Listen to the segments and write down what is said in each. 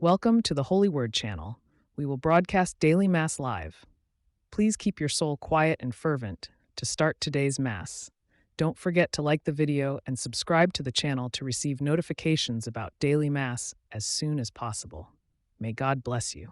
Welcome to the Holy Word channel. We will broadcast daily Mass live. Please keep your soul quiet and fervent to start today's Mass. Don't forget to like the video and subscribe to the channel to receive notifications about daily Mass as soon as possible. May God bless you.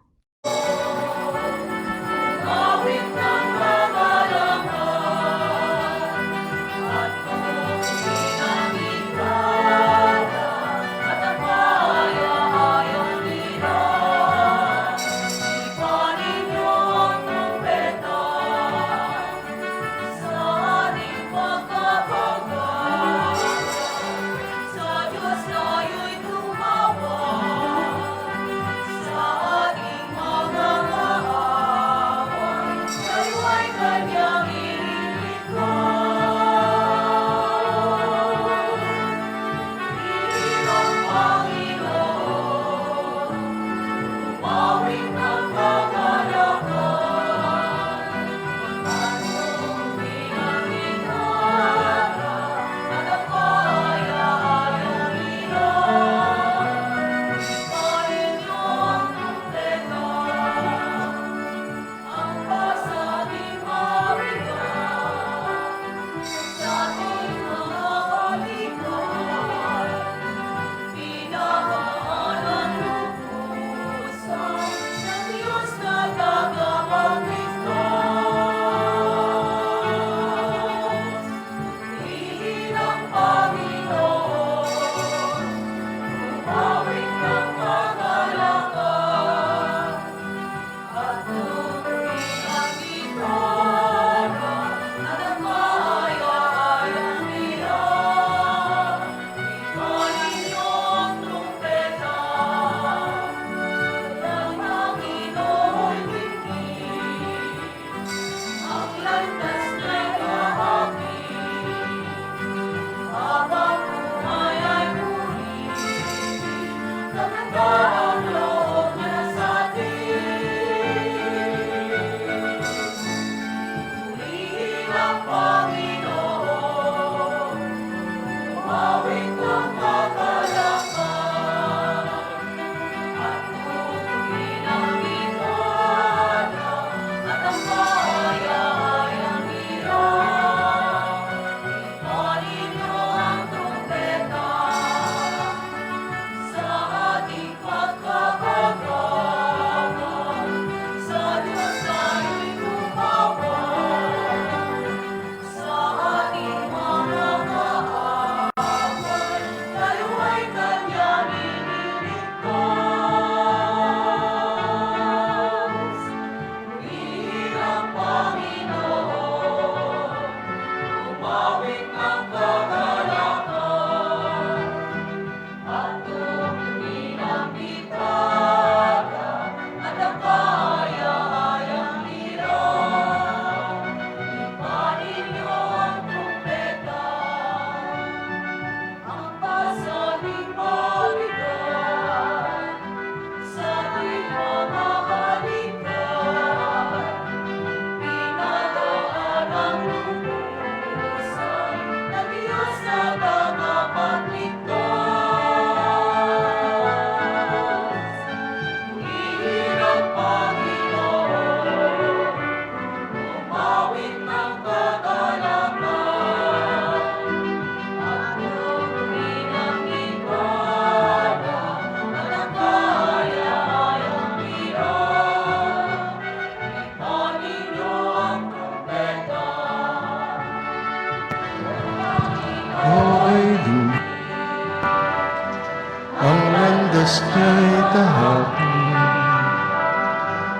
Ang landas niya'y tahapon,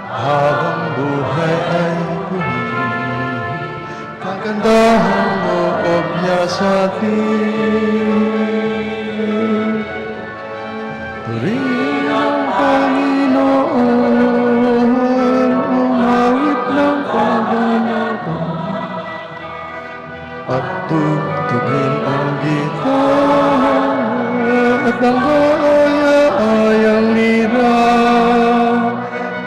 habang buhay ay huli. Kagandahang loob niya sa atin. Purihin ang Panginoon, umawit ng kagalakan, at tugtugin ang gitara at ang kaaya-ayang lira.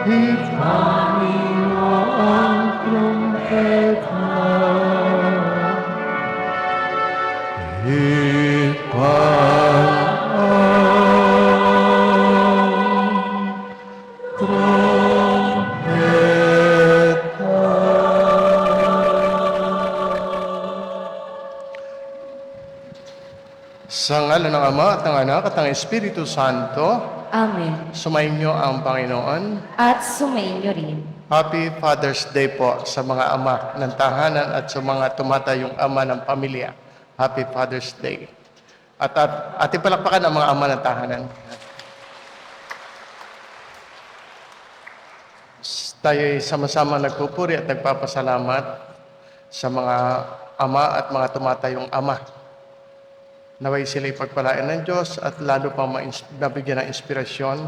Ipanin mo ang trumpeta. Ipanin Sa ngalan ng Ama at ng Anak at ng Espiritu Santo, Amen. sumainyo ang Panginoon. At sumainyo rin. Happy Father's Day po sa mga ama ng tahanan at sa mga tumatayong ama ng pamilya. Happy Father's Day. At ating palakpakan ang mga ama ng tahanan. Tayo'y sama-sama nagpupuri at nagpapasalamat sa mga ama at mga tumatayong ama. Naway sila'y pagpalain ng Diyos at lalo pang nabigyan ng inspirasyon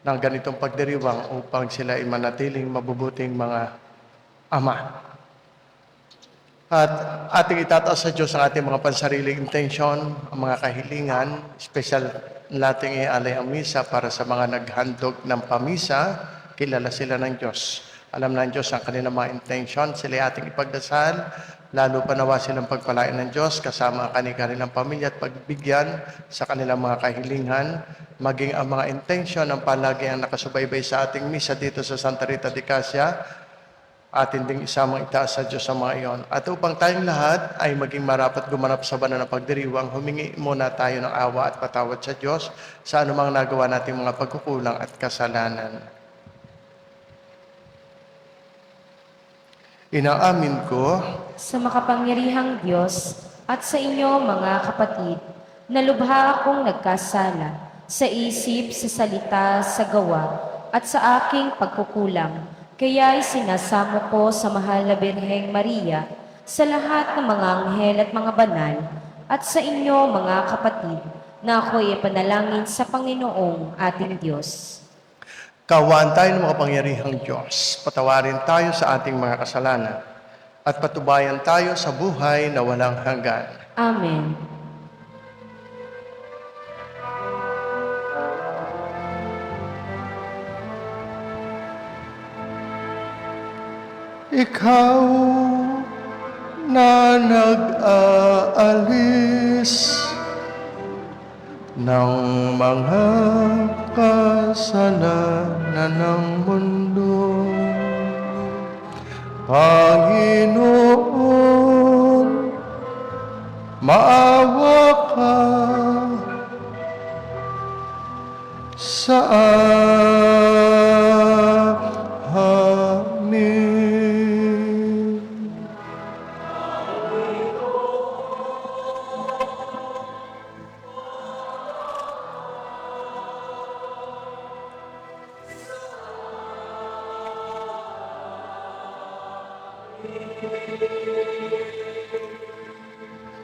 ng ganitong pagdiriwang upang sila ay manatiling mabubuting mga ama. At ating itataas sa Diyos ang ating mga pansariling intensyon, ang mga kahilingan, special nating ialay ang misa para sa mga naghandog ng pamisa, kilala sila ng Diyos. Alam ng Diyos ang kanilang mga intensyon, sila ating ipagdasal, lalo pa nawa silang pagpalain ng Diyos kasama ang kanilang pamilya at pagbigyan sa kanilang mga kahilingan, maging ang mga intensyon ng palagi ang nakasubaybay sa ating misa dito sa Santa Rita de Casia, atin ding isamang itaas sa Diyos ang mga iyon. At upang tayong lahat ay maging marapat gumanap sa banal na pagdiriwang, humingi muna tayo ng awa at patawad sa Diyos sa anumang nagawa nating mga pagkukulang at kasalanan. Inaamin ko Sa makapangyarihang Diyos at sa inyo mga kapatid, na lubha akong nagkasala sa isip, sa salita, sa gawa, at sa aking pagkukulang. Kaya'y sinasamo ko sa mahal na Birheng Maria, sa lahat ng mga anghel at mga banal, at sa inyo mga kapatid, na ako'y ipanalangin sa Panginoong ating Diyos. Kaawaan tayo ng makapangyarihang Diyos. Patawarin tayo sa ating mga kasalanan at patubayan tayo sa buhay na walang hanggan. Amen. Ikaw na nag-aalis ng mga kasalanan ng mundo, Panginoon, maawa ka sa amin.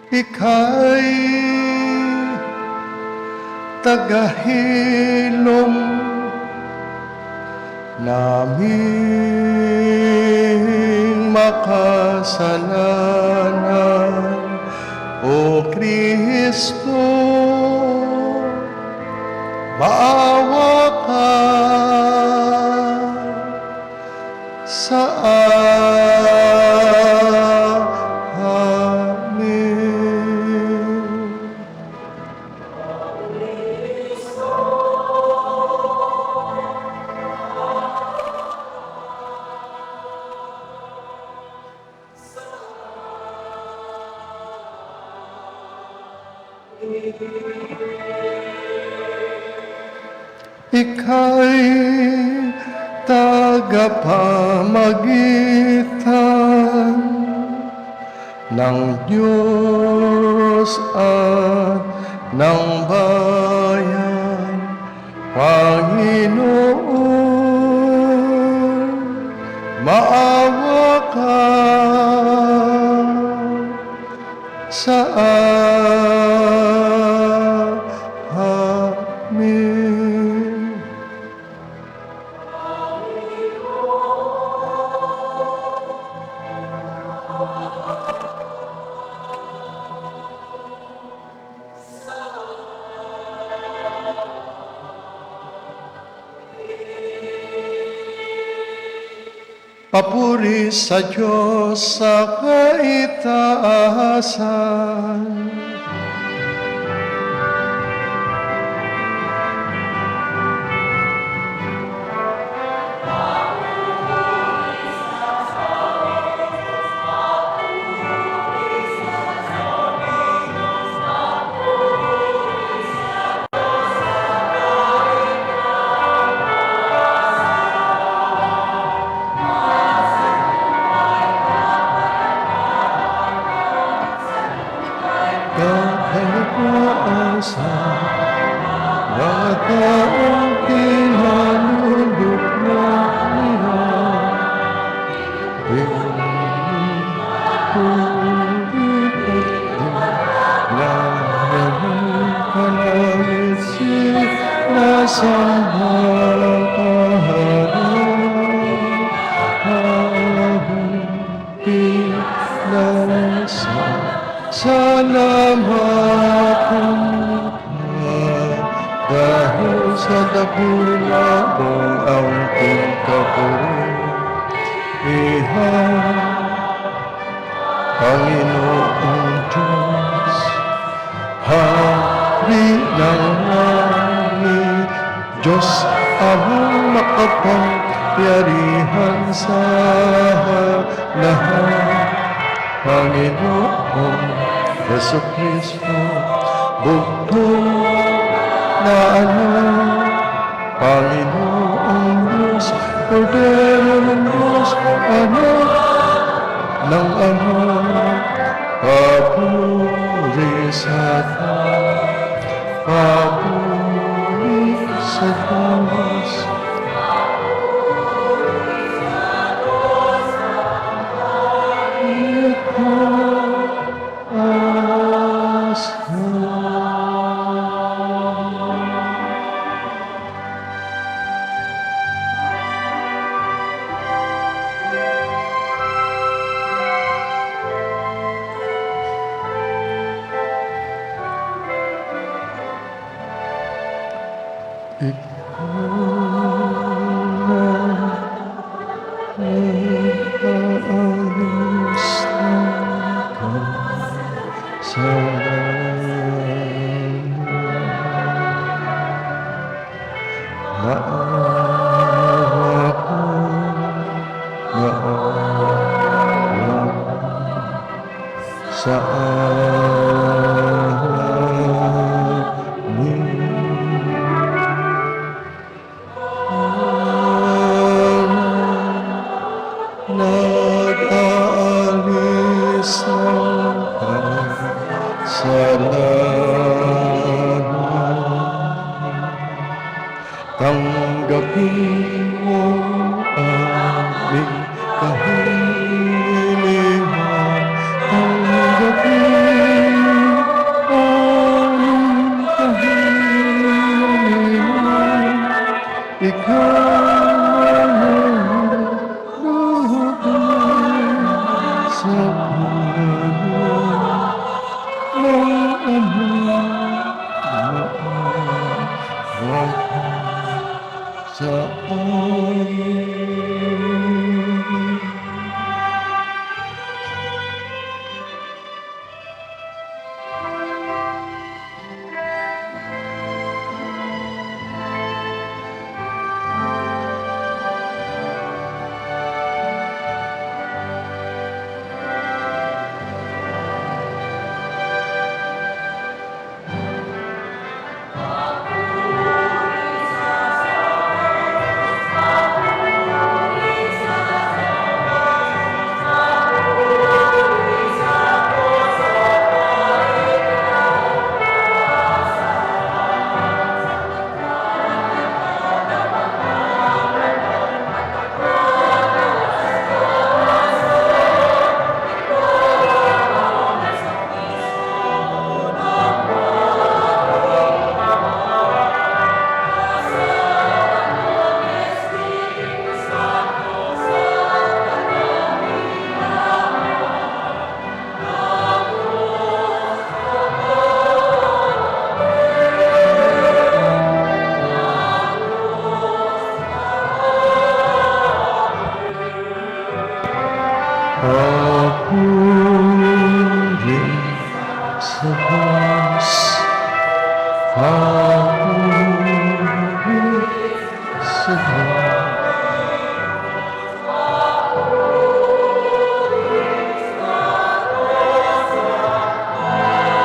Ika'y tagahilom naming makasalanan, O Kristo, maawa ka sa amin. Ika'y tagapamagitan ng Diyos at ng bayan, Panginoon, maawa ka sa amin. Papuri sa Diyos sa kaitaasan. taong pinalulog na niya. Nasa salamat dahil sa dakila mong ang pagkapurihan, Panginoong Diyos, Hari ng langit, Diyos amang makapangyarihan sa lahat, Panginoong Jesucristo, bugtong na anak, Panginoong Diyos, Kordero ng Diyos, anak ng Ama, papuri sa Diyos. Sa nag-aalis ng kasalanan, tanggapin mo aming kahilingan, tanggapin aming kahilingan, ikaw papuri sa Diyos, papuri sa Diyos.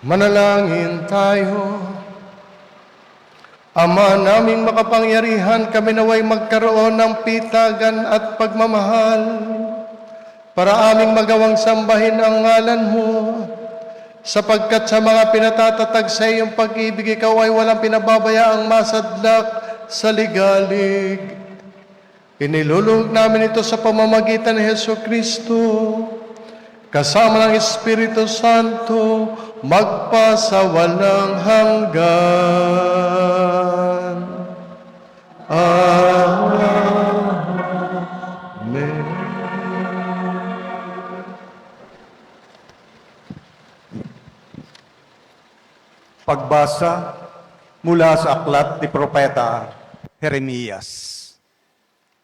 Manalangin tayo. Ama naming makapangyarihan, kami naway magkaroon ng pitagan at pagmamahal para aming magawang sambahin ang ngalan mo, sapagkat sa mga pinatatatag sa iyong pag-ibig, ikaw ay walang pinababayaang masadlak sa ligalig. Inilulug namin ito sa pamamagitan ni Jesucristo, kasama ng Espiritu Santo, magpasawalang hanggan. Amen. Pagbasa mula sa aklat ni Propeta Jeremias.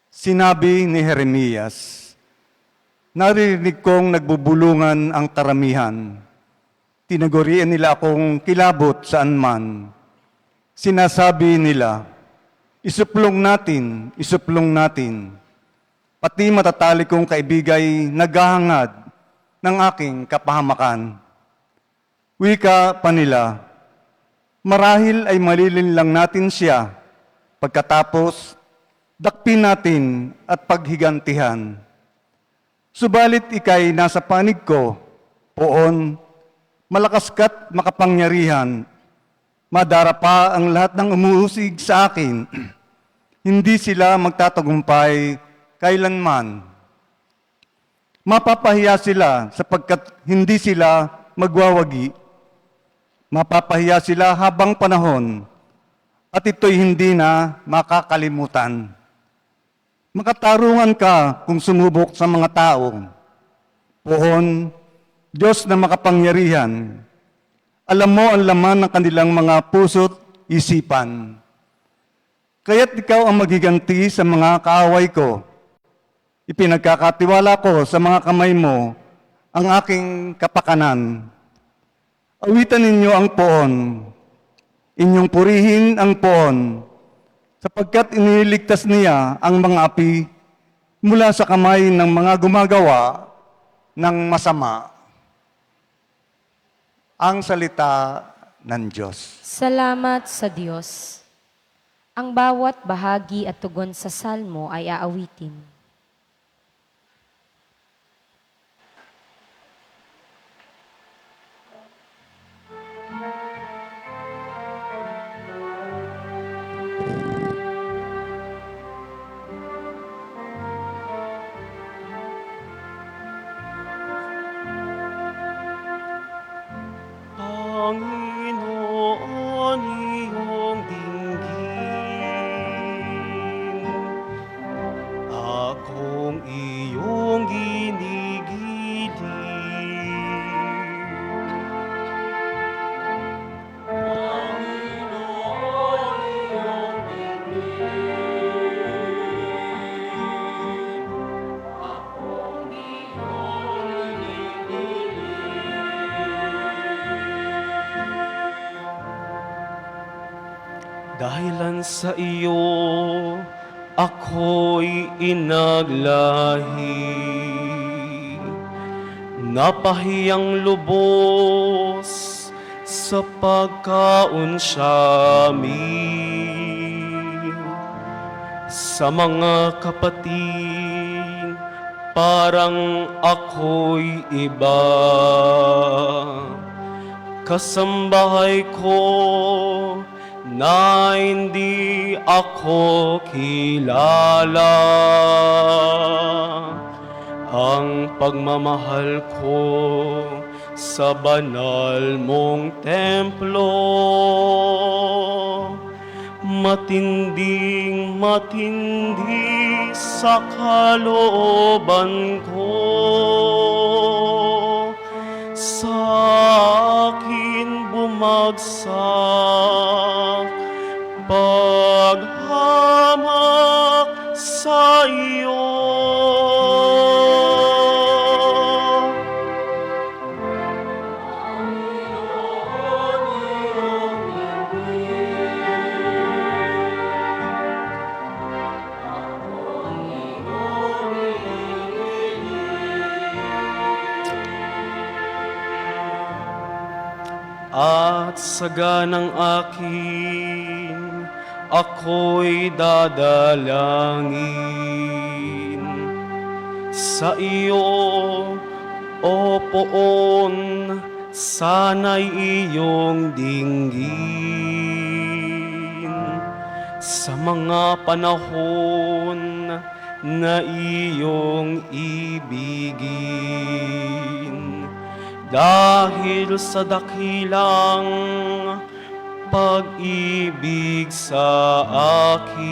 Sinabi ni Jeremias, "Narinig kong nagbubulungan ang karamihan. Tinagurian nila akong kilabot saan man. Sinasabi nila, isuplong natin. Pati matatali kong kaibigay naghahangad ng aking kapahamakan. Wika pa nila, marahil ay malilin lang natin siya, pagkatapos dakpin natin at paghigantihan. Subalit ika'y nasa panig ko, poon, malakas ka't makapangyarihan, madara pa ang lahat ng umuusig sa akin. Hindi sila magtatagumpay kailanman. Mapapahiya sila sapagkat hindi sila magwawagi. Mapapahiya sila habang panahon at ito'y hindi na makakalimutan. Makatarungan ka kung sumubok sa mga tao. Poon, Diyos na makapangyarihan, alam mo ang laman ng kanilang mga puso't isipan. Kaya't ikaw ang magiganti sa mga kaaway ko. Ipinagkakatiwala ko sa mga kamay mo ang aking kapakanan. Awitan ninyo ang poon, inyong purihin ang poon, sapagkat iniligtas niya ang mga api mula sa kamay ng mga gumagawa ng masama." Ang salita ng Diyos. Salamat sa Diyos. Ang bawat bahagi at tugon sa salmo ay aawitin. Panginoon, iyong dinggin, akong iyong ginigiling. Panginoon, iyong dinggin, akong iyong ginigiling. Dahilan sa iyo, ako'y inaglahi. Napahiyang lubos sa pagkaunsyami. Sa mga kapatid, parang ako'y iba. Kasambahay ko na hindi ako kilala. Ang pagmamahal ko sa banal mong templo, matinding matindi sa kalooban ko. Sa akin bumagsak paghamak sa iyo. At saganang aking ako'y dadalangin. Sa iyo, O Poon, sana'y iyong dinggin. Sa mga panahon na iyong ibigin, dahil sa dakilang pag-ibig sa akin,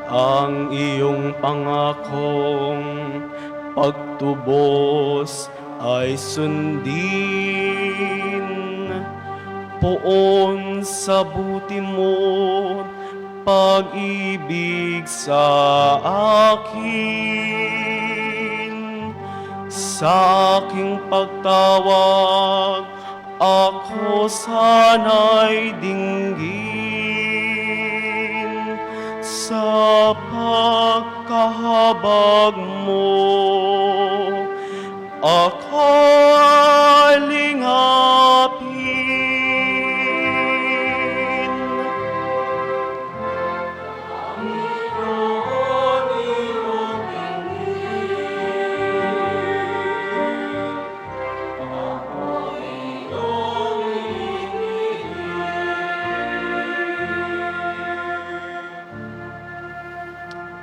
ang iyong pangakong pagtubos ay sundin. Poon sa buti mo, pag-ibig sa akin, sa aking pagtawag, ako sana'y dinggin. Sa pagkahabag mo, ako'y lingapin.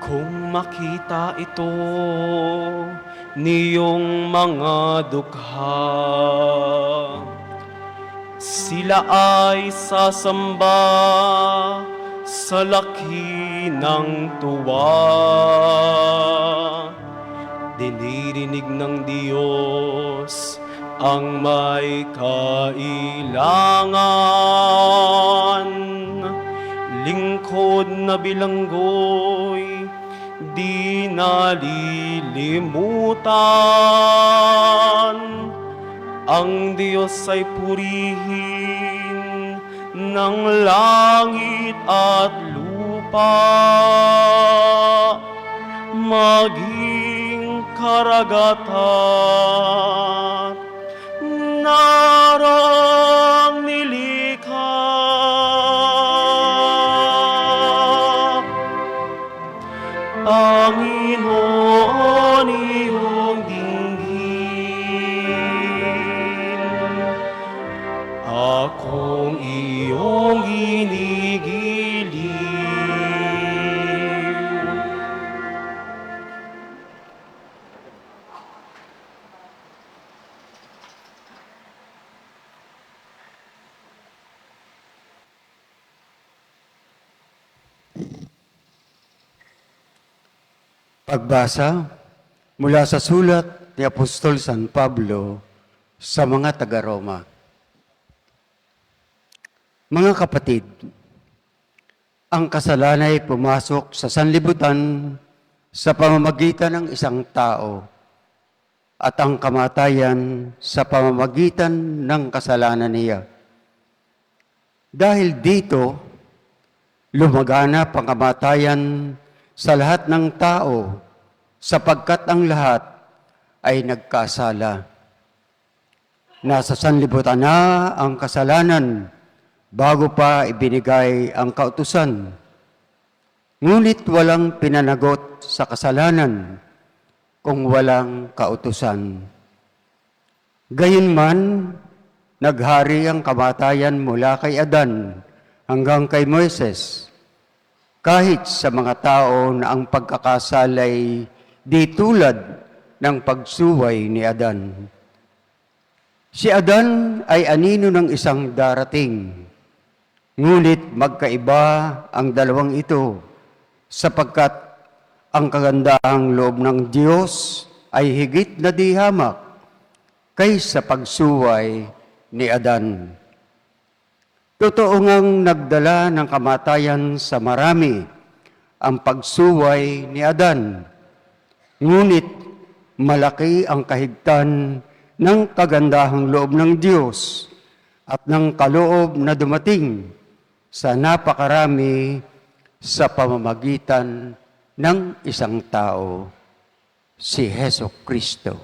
Kung makita ito niyong mga dukha, sila ay sasamba sa laki ng tuwa. Dinirinig ng Diyos ang may kailangan. Lingkod na bilanggoy, di nalilimutan. Ang Diyos ay purihin ng langit at lupa, maging karagatan, narang nilikha. Panginoon, iyong dinggin, akong iyong ginigiliw. Pagbasa mula sa sulat ni Apostol San Pablo sa mga taga-Roma. Mga kapatid, ang kasalanan ay pumasok sa sanlibutan sa pamamagitan ng isang tao at ang kamatayan sa pamamagitan ng kasalanan niya. Dahil dito, lumaganap ang kamatayan sa lahat ng tao, sapagkat ang lahat ay nagkasala. Nasa sanlibutan na ang kasalanan bago pa ibinigay ang kautusan. Ngunit walang pinanagot sa kasalanan kung walang kautusan. Gayunman, naghari ang kamatayan mula kay Adan hanggang kay Moises, kahit sa mga tao na ang pagkakasalay di tulad ng pagsuway ni Adan. Si Adan ay anino ng isang darating, ngunit magkaiba ang dalawang ito, sapagkat ang kagandahang loob ng Diyos ay higit na di hamak kaysa pagsuway ni Adan. Totoo ngang nagdala ng kamatayan sa marami ang pagsuway ni Adan, ngunit malaki ang kahigtan ng kagandahang loob ng Diyos at ng kaloob na dumating sa napakarami sa pamamagitan ng isang tao, si Hesus Kristo.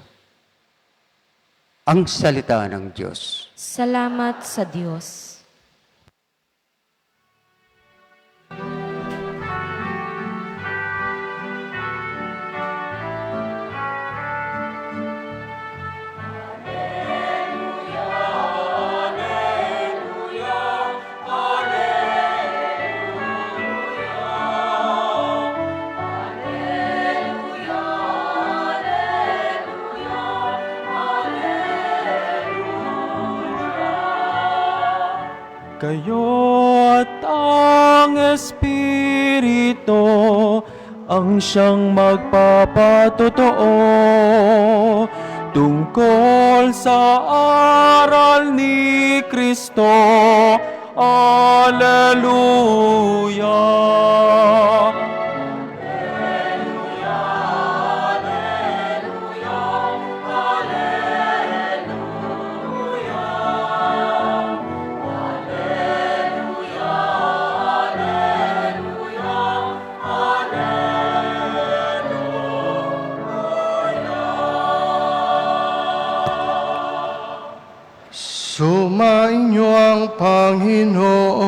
Ang salita ng Diyos. Salamat sa Diyos. kayo at ang Espiritu ang siyang magpapatotoo tungkol sa aral ni Kristo. Alleluia! Sumainyo ang Panginoon.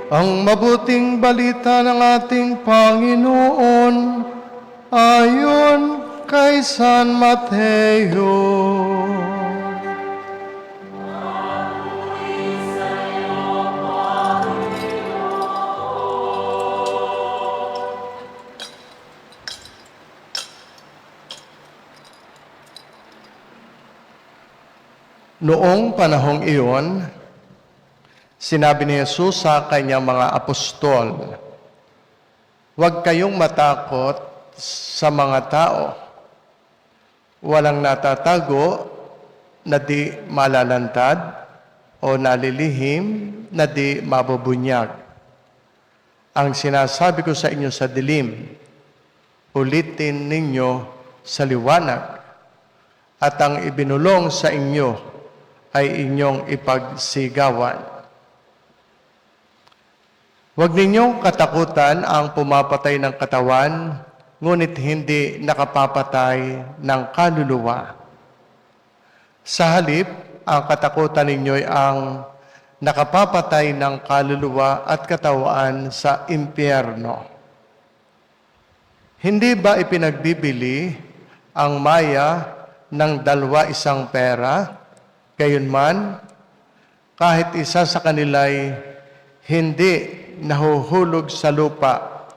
Ang mabuting balita ng ating Panginoon ayon kay San Mateo. Noong panahong iyon, sinabi ni Jesus sa kanyang mga apostol, "Huwag kayong matakot sa mga tao. Walang natatago na di malalantad o nalilihim na di mabubunyag. Ang sinasabi ko sa inyo sa dilim, ulitin ninyo sa liwanag, at ang ibinulong sa inyo ay inyong ipagsigawan. Huwag ninyong katakutan ang pumapatay ng katawan, ngunit hindi nakapapatay ng kaluluwa. Sa halip, ang katakutan ninyo ay ang nakapapatay ng kaluluwa at katawan sa impyerno. Hindi ba ipinagbibili ang maya ng 2 pera? Gayunman, kahit isa sa kanila'y hindi nahuhulog sa lupa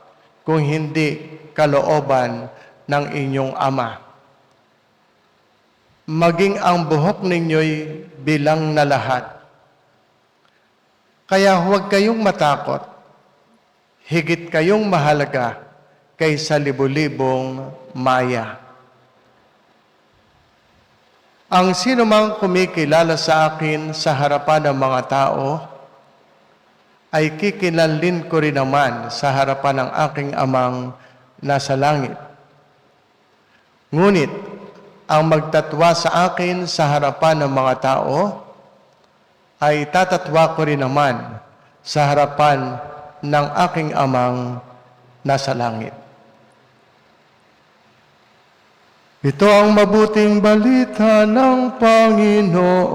kung hindi kalooban ng inyong Ama. Maging ang buhok ninyo'y bilang na lahat. Kaya huwag kayong matakot. Higit kayong mahalaga kaysa libu-libong maya. Ang sino mang kumikilala sa akin sa harapan ng mga tao, ay kikilalin ko rin naman sa harapan ng aking Amang nasa langit. Ngunit, ang magtatwa sa akin sa harapan ng mga tao, ay tatatwa ko rin naman sa harapan ng aking Amang nasa langit. Ito ang mabuting balita ng Panginoon.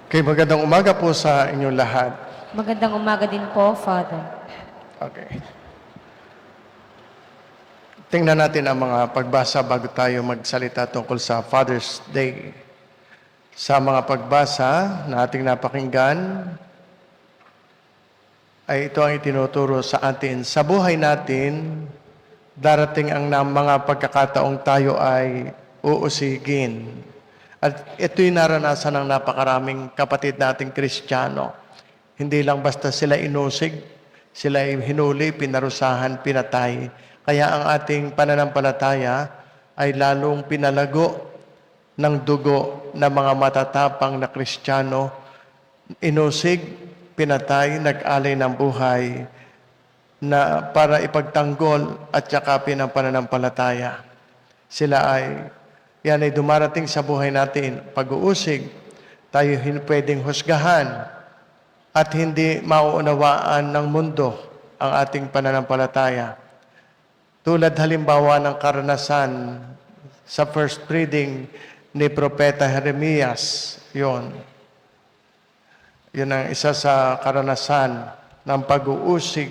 Okay, magandang umaga po sa inyong lahat. Magandang umaga din po, Father. Okay. Tingnan natin ang mga pagbasa bago tayo magsalita tungkol sa Father's Day. Sa mga pagbasa na ating napakinggan, ay ito ang itinuturo sa atin. Sa buhay natin, darating ang mga pagkakataong tayo ay uusigin. At ito'y naranasan ng napakaraming kapatid nating Kristiyano. Hindi lang basta sila inusig, sila ay hinuli, pinarusahan, pinatay. Kaya ang ating pananampalataya ay lalong pinalago ng dugo ng mga matatapang na Kristiyano. Inusig, pinatay, nag-alay ng buhay na para ipagtanggol at yakapin ang pananampalataya. Yan ay dumarating sa buhay natin. Pag-uusig, tayo pwedeng husgahan at hindi mauunawaan ng mundo ang ating pananampalataya. Tulad halimbawa ng karanasan sa first reading ni Propeta Jeremias. Yun ang isa sa karanasan ng pag-uusig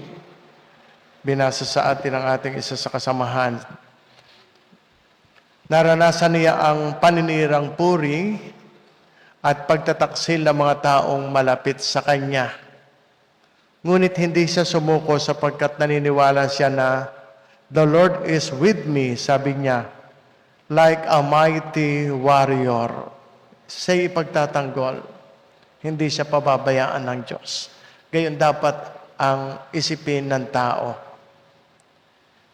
binasa sa atin ang ating isa sa kasamahan. Naranasan niya ang paninirang puri at pagtataksil ng mga taong malapit sa Kanya. Ngunit hindi siya sumuko sapagkat naniniwala siya na the Lord is with me, sabi niya, like a mighty warrior. Siya'y ipagtatanggol. Hindi siya pababayaan ng Diyos. Gayon dapat ang isipin ng tao.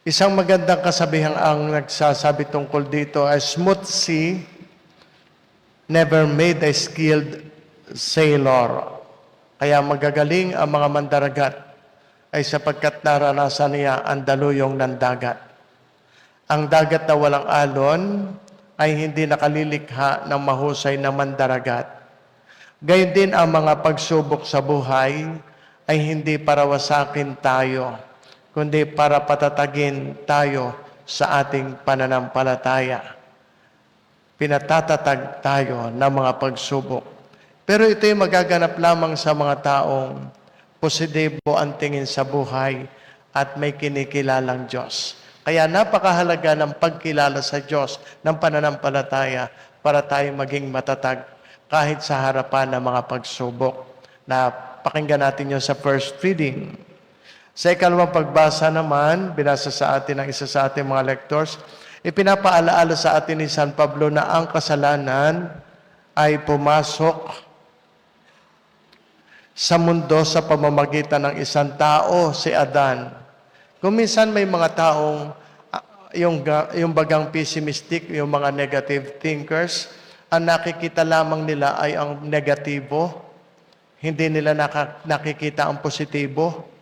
Isang magandang kasabihan ang nagsasabi tungkol dito, a smooth sea never made a skilled sailor. Kaya magagaling ang mga mandaragat ay sapagkat naranasan niya ang daluyong ng dagat. Ang dagat na walang alon ay hindi nakalilikha ng mahusay na mandaragat. Gayon din ang mga pagsubok sa buhay ay hindi para wasakin tayo, kundi para patatagin tayo sa ating pananampalataya. Pinatatatag tayo ng mga pagsubok. Pero ito'y magaganap lamang sa mga taong positibo ang tingin sa buhay at may kinikilalang Diyos. Kaya napakahalaga ng pagkilala sa Diyos ng pananampalataya para tayo maging matatag kahit sa harapan ng mga pagsubok. Na pakinggan natin yun sa first reading. Sa ikalawang pagbasa naman, binasa sa atin ng isa sa ating mga lectors, ipinapaalaala sa atin ni San Pablo na ang kasalanan ay pumasok sa mundo sa pamamagitan ng isang tao, si Adan. Kung minsan may mga taong yung bagang pessimistic, yung mga negative thinkers, ang nakikita lamang nila ay ang negatibo. Hindi nila nakikita ang positibo.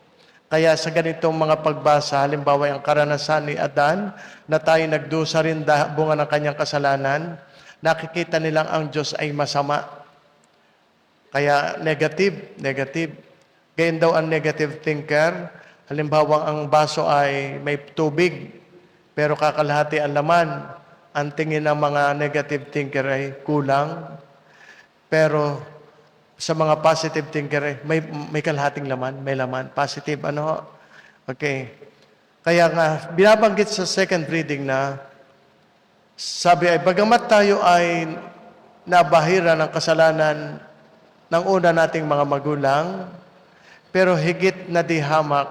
Kaya sa ganitong mga pagbasa, halimbawa ang karanasan ni Adan, na tayo nagdusa rin bunga ng kanyang kasalanan, nakikita nilang ang Diyos ay masama. Kaya negative. Gayon daw ang negative thinker. Halimbawa, ang baso ay may tubig, pero kakalahati ang laman. Ang tingin ng mga negative thinker ay kulang. Pero sa mga positive thinker, may kalahating laman, may laman. Positive, ano? Okay. Kaya nga, binabanggit sa second reading na, sabi ay, bagamat tayo ay nabahira ng kasalanan ng una nating mga magulang, pero higit na di hamak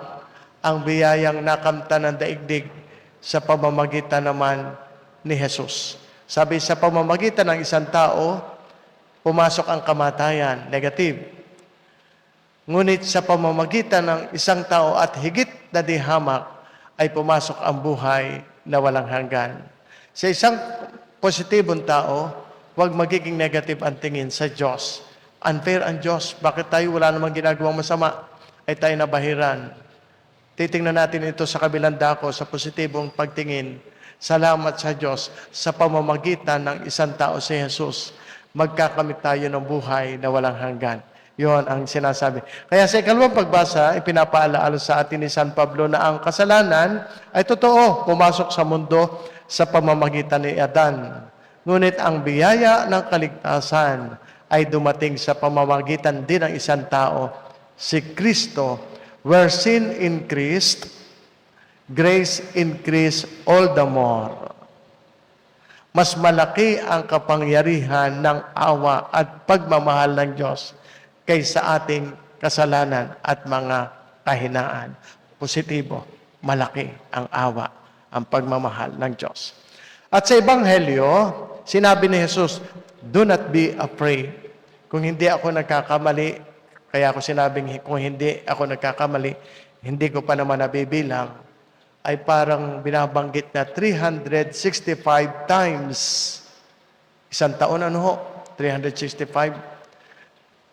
ang biyayang nakamtan ng daigdig sa pamamagitan naman ni Jesus. Sabi, sa pamamagitan ng isang tao, pumasok ang kamatayan, negative. Ngunit sa pamamagitan ng isang tao at higit na di hamak, ay pumasok ang buhay na walang hanggan. Sa isang positibong tao, huwag magiging negative ang tingin sa Diyos. Unfair ang Diyos. Bakit tayo wala namang ginagawang masama? Ay tayo nabahiran. Titingnan natin ito sa kabilang dako, sa positibong pagtingin. Salamat sa Diyos sa pamamagitan ng isang tao si Jesus. Magkakamit tayo ng buhay na walang hanggan. Yun ang sinasabi. Kaya sa ikalawang pagbasa, ipinapaalaala sa atin ni San Pablo na ang kasalanan ay totoo, pumasok sa mundo sa pamamagitan ni Adan. Ngunit ang biyaya ng kaligtasan ay dumating sa pamamagitan din ng isang tao, si Kristo, where sin increased, grace increased all the more. Mas malaki ang kapangyarihan ng awa at pagmamahal ng Diyos kaysa ating kasalanan at mga kahinaan. Positibo, malaki ang awa, ang pagmamahal ng Diyos. At sa Ebanghelyo, sinabi ni Jesus, do not be afraid. Kung hindi ako nagkakamali, kaya ako sinabing kung hindi ako nagkakamali, hindi ko pa naman nabibilang, ay parang binabanggit na 365 times. Isang taon, 365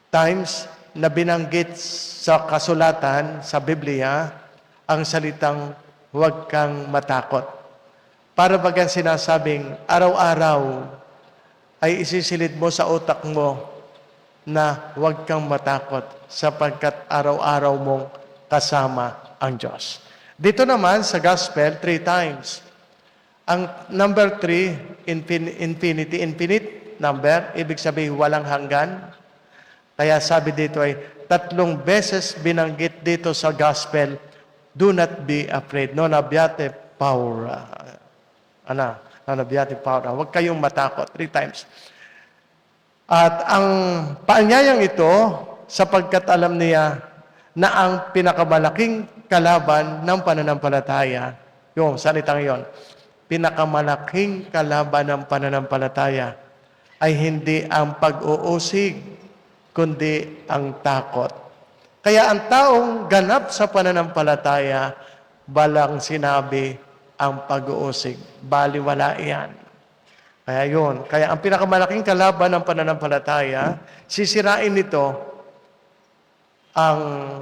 times na binanggit sa kasulatan, sa Biblia, ang salitang huwag kang matakot. Para bagang sinasabing, araw-araw ay isisilid mo sa utak mo na huwag kang matakot sapagkat araw-araw mong kasama ang Diyos. Dito naman sa Gospel, 3 times. Ang number 3, infinite number, ibig sabihin walang hanggan. Kaya sabi dito ay 3 beses binanggit dito sa Gospel, Do not be afraid. Non abbiate paura. Non abbiate paura. Huwag kayong matakot. 3 times. At ang paanyayang ito, sapagkat alam niya na ang pinakamalaking kalaban ng pananampalataya, yung salitang yon, pinakamalaking kalaban ng pananampalataya ay hindi ang pag-uusig, kundi ang takot. Kaya ang taong ganap sa pananampalataya, balang sinabi ang pag-uusig. Baliwala iyan. Kaya yun. Kaya ang pinakamalaking kalaban ng pananampalataya, sisirain nito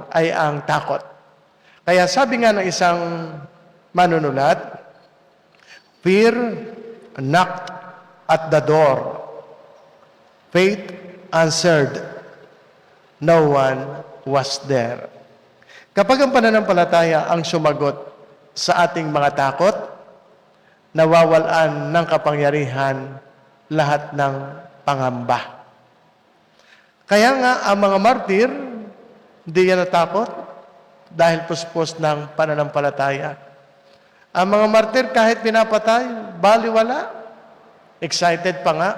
ay ang takot. Kaya sabi nga ng isang manunulat, fear knocked at the door. Faith answered. No one was there. Kapag ang pananampalataya ang sumagot sa ating mga takot, nawawalan ng kapangyarihan lahat ng pangamba. Kaya nga ang mga martir, hindi yan natakot dahil puspos ng pananampalataya. Ang mga martir kahit pinapatay, baliwala. Excited pa nga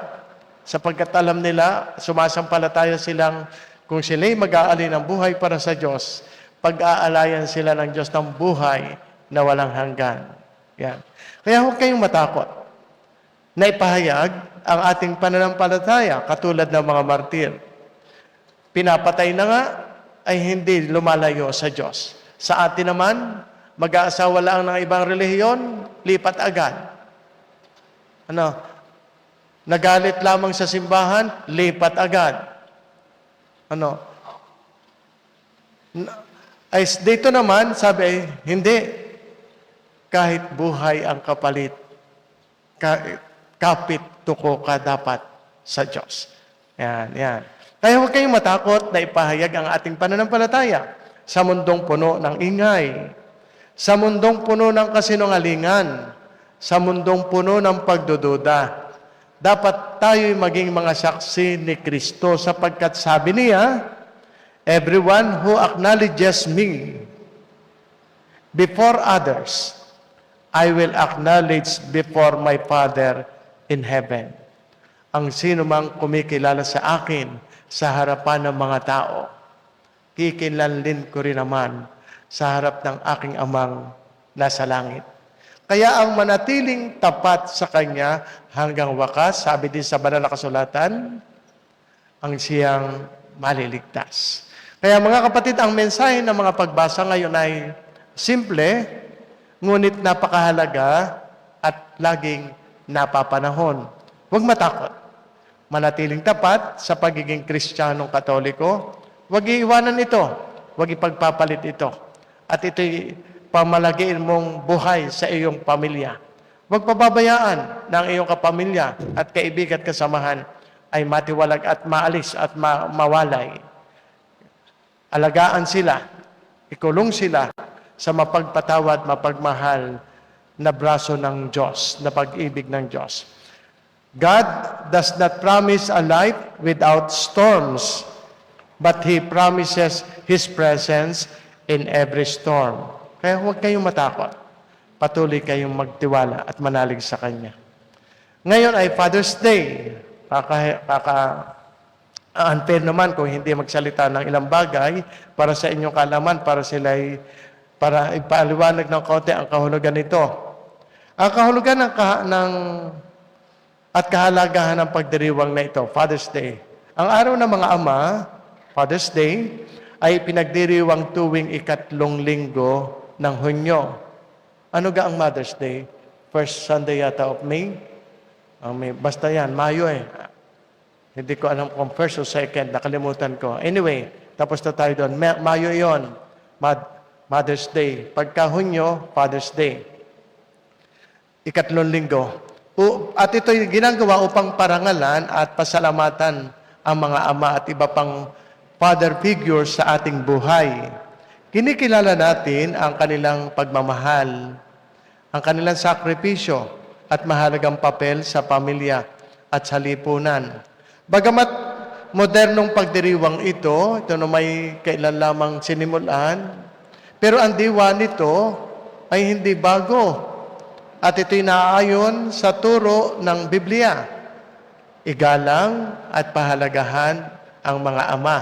sapagkat alam nila, sumasampalataya silang kung sila'y mag-aalay ng buhay para sa Diyos, pag-aalayan sila ng Diyos ng buhay na walang hanggan. Yan. Kaya huwag kayong matakot na ipahayag ang ating pananampalataya katulad ng mga martir. Pinapatay na nga ay hindi lumalayo sa Diyos. Sa atin naman, mag-aasawa lang ng ibang relihiyon, lipat agad. Nagalit lamang sa simbahan, lipat agad. Ay dito naman, sabi, hindi. Kahit buhay ang kapalit, kapit tuko ka dapat sa Diyos. Yan. Kaya huwag kayong matakot na ipahayag ang ating pananampalataya sa mundong puno ng ingay, sa mundong puno ng kasinungalingan, sa mundong puno ng pagdududa. Dapat tayo'y maging mga saksi ni Kristo sapagkat sabi niya, everyone who acknowledges me before others, I will acknowledge before my Father in heaven. Ang sino mang kumikilala sa akin sa harapan ng mga tao, kikilanlin ko rin naman sa harap ng aking amang nasa langit. Kaya ang manatiling tapat sa Kanya hanggang wakas, sabi din sa banal na kasulatan, ang siyang maliligtas. Kaya mga kapatid, ang mensahe ng mga pagbasa ngayon ay simple, ngunit napakahalaga at laging napapanahon. Huwag matakot. Manatiling tapat sa pagiging Kristiyanong Katoliko. Huwag iiwanan ito. Huwag ipagpapalit ito. At ito'y pamalagiin mong buhay sa iyong pamilya. Huwag pababayaan ng iyong kapamilya at kaibigan at kasamahan ay matiwalag at maalis at mawalay. Alagaan sila, ikulong sila sa mapagpatawad, mapagmahal na braso ng Diyos, na pag-ibig ng Diyos. God does not promise a life without storms, but He promises His presence in every storm. Kaya huwag kayong matakot. Patuloy kayong magtiwala at manalig sa Kanya. Ngayon ay Father's Day. Unfair naman kung hindi magsalita ng ilang bagay para sa inyong kaalaman, para ipaliwanag ng kaunti ang kahulugan nito. Ang kahulugan at kahalagahan ng pagdiriwang na ito, Father's Day. Ang araw ng mga ama, Father's Day, ay pinagdiriwang tuwing 3 linggo ng Hunyo. Ano ga ang Mother's Day? First Sunday yata of May? Basta yan, Mayo eh. Hindi ko alam kung first o second, nakalimutan ko. Anyway, tapos na tayo doon. Mayo yon, Mother's Day. Pagka Hunyo, Father's Day. 3 linggo. At ito'y ginagawa upang parangalan at pasalamatan ang mga ama at iba pang father figures sa ating buhay. Kinikilala natin ang kanilang pagmamahal, ang kanilang sakripisyo at mahalagang papel sa pamilya at sa lipunan. Bagamat modernong pagdiriwang ito na may kailan lamang sinimulan, Pero ang diwa nito ay hindi bago. At ito'y naaayon sa turo ng Biblia. Igalang at pahalagahan ang mga ama.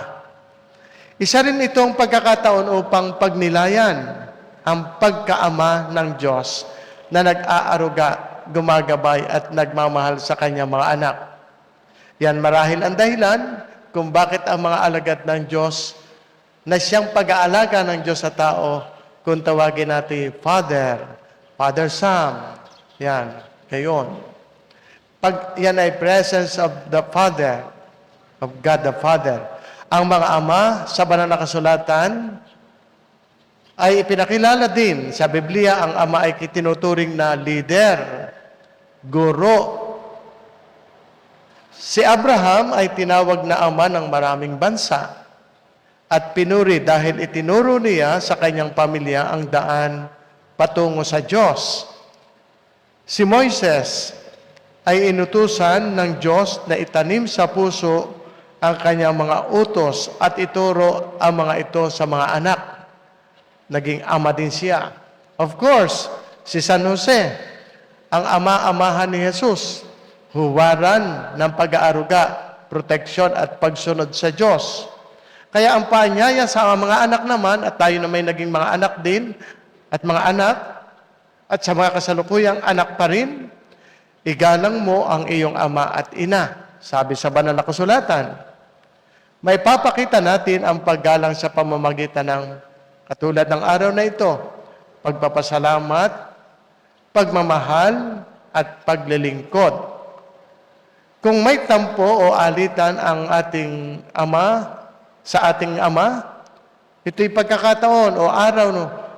Isa rin itong pagkakataon upang pagnilayan ang pagkaama ng Diyos na nag-aaruga, gumagabay at nagmamahal sa kanyang mga anak. Yan marahil ang dahilan kung bakit ang mga alagad ng Diyos na siyang pag-aalaga ng Diyos sa tao, kung tawagin natin Father, Father Sam, yan, gayon. Pag yan ay presence of the Father, of God the Father, ang mga ama sa banal na kasulatan ay ipinakilala din sa Biblia. Ang ama ay tinuturing na leader, guro. Si Abraham ay tinawag na ama ng maraming bansa at pinuri dahil itinuro niya sa kanyang pamilya ang daan patungo sa Diyos. Si Moises ay inutusan ng Diyos na itanim sa puso ang kanyang mga utos at ituro ang mga ito sa mga anak. Naging ama din siya. Of course, si San Jose, ang ama-amahan ni Jesus, huwaran ng pag-aaruga, proteksyon at pagsunod sa Diyos. Kaya ang paanyaya sa mga anak naman, at tayo na may naging mga anak din, at mga anak, at sa mga kasalukuyang anak pa rin, igalang mo ang iyong ama at ina. Sabi sa banal na kasulatan, may papakita natin ang paggalang sa pamamagitan ng katulad ng araw na ito, pagpapasalamat, pagmamahal, at paglilingkod. Kung may tampo o alitan ang ating ama sa ating ama, ito'y pagkakataon o araw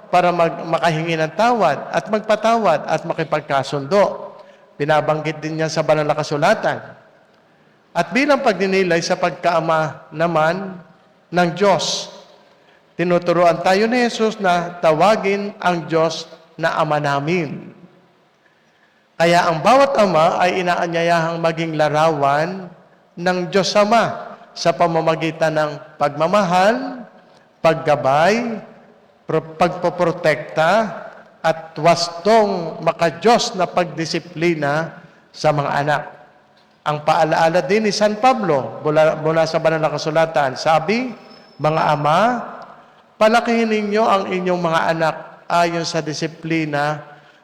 para makahingi ng tawad at magpatawad at makipagkasundo. Binabanggit din niya sa banal na kasulatan. At bilang pagninilay sa pagkaama naman ng Diyos, tinuturuan tayo ni Jesus na tawagin ang Diyos na Ama namin. Kaya ang bawat ama ay inaanyayahang maging larawan ng Diyos Ama sa pamamagitan ng pagmamahal, paggabay, pagpoprotekta, at wastong makadiyos na pagdisiplina sa mga anak. Ang paalaala din ni San Pablo mula sa banal na kasulatan, sabi, mga ama, palakihin ninyo ang inyong mga anak ayon sa disiplina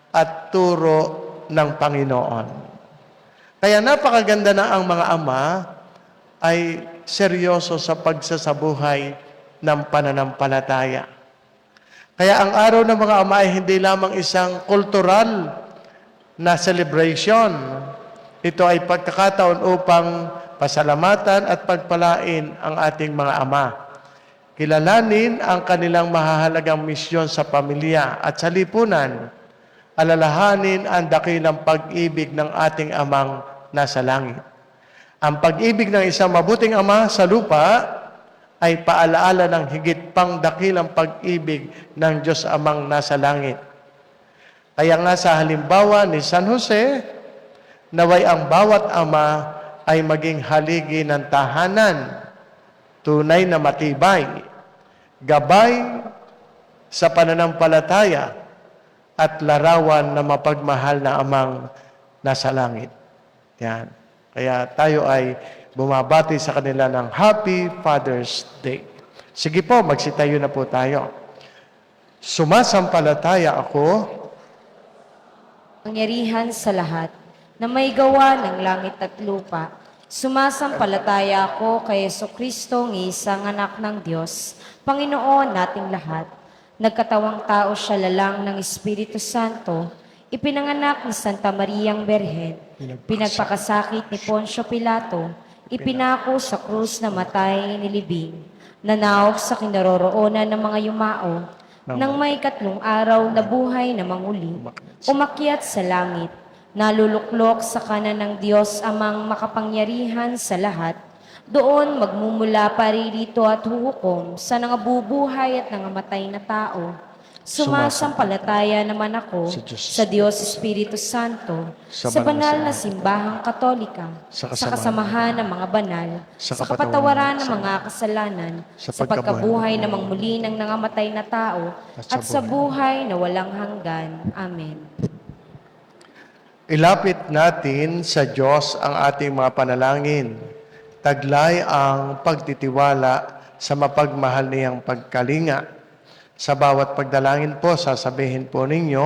at turo ng Panginoon. Kaya napakaganda na ang mga ama ay seryoso sa pagsasabuhay ng pananampalataya. Kaya ang araw ng mga ama ay hindi lamang isang kultural na celebration. Ito ay pagkakataon upang pasalamatan at pagpalain ang ating mga ama. Kilalanin ang kanilang mahahalagang misyon sa pamilya at sa lipunan. Alalahanin ang dakilang pag-ibig ng ating amang nasa langit. Ang pag-ibig ng isang mabuting ama sa lupa ay paalaala ng higit pang dakilang pag-ibig ng Diyos Amang nasa langit. Kaya nga sa halimbawa ni San Jose, naway ang bawat ama ay maging haligi ng tahanan, tunay na matibay, gabay sa pananampalataya, at larawan na mapagmahal na amang nasa langit. Yan. Kaya tayo ay bumabati sa kanila ng Happy Father's Day. Sige po, magsitayo na po tayo. Sumasampalataya ako, Mangyarihan sa lahat, na may gawa ng langit at lupa, sumasampalataya ako kay Jesucristo ng isang anak ng Diyos, Panginoon nating lahat. Nagkatawang tao siya lalang ng Espiritu Santo, ipinanganak ni Santa Mariang Berhen, pinagpakasakit ni Poncio Pilato, ipinako sa krus na matay nilibing, nanawag sa kinaroroonan ng mga yumao, nang may 3 araw na buhay na manguli, umakyat sa langit, naluluklok sa kanan ng Diyos Amang makapangyarihan sa lahat, doon magmumula paririto at huhukom sa nangabubuhay at nangamatay na tao. Sumasampalataya naman ako sa Diyos Espiritu Santo, sa banal na simbahang katolika, sa kasamahan ng mga banal, sa kapatawaran ng mga kasalanan, sa pagkabuhay na muli ng nangamatay na tao, at sa buhay na walang hanggan. Amen. Ilapit natin sa Diyos ang ating mga panalangin. Taglay ang pagtitiwala sa mapagmahal niyang pagkalinga. Sa bawat pagdalangin po, sasabihin po ninyo,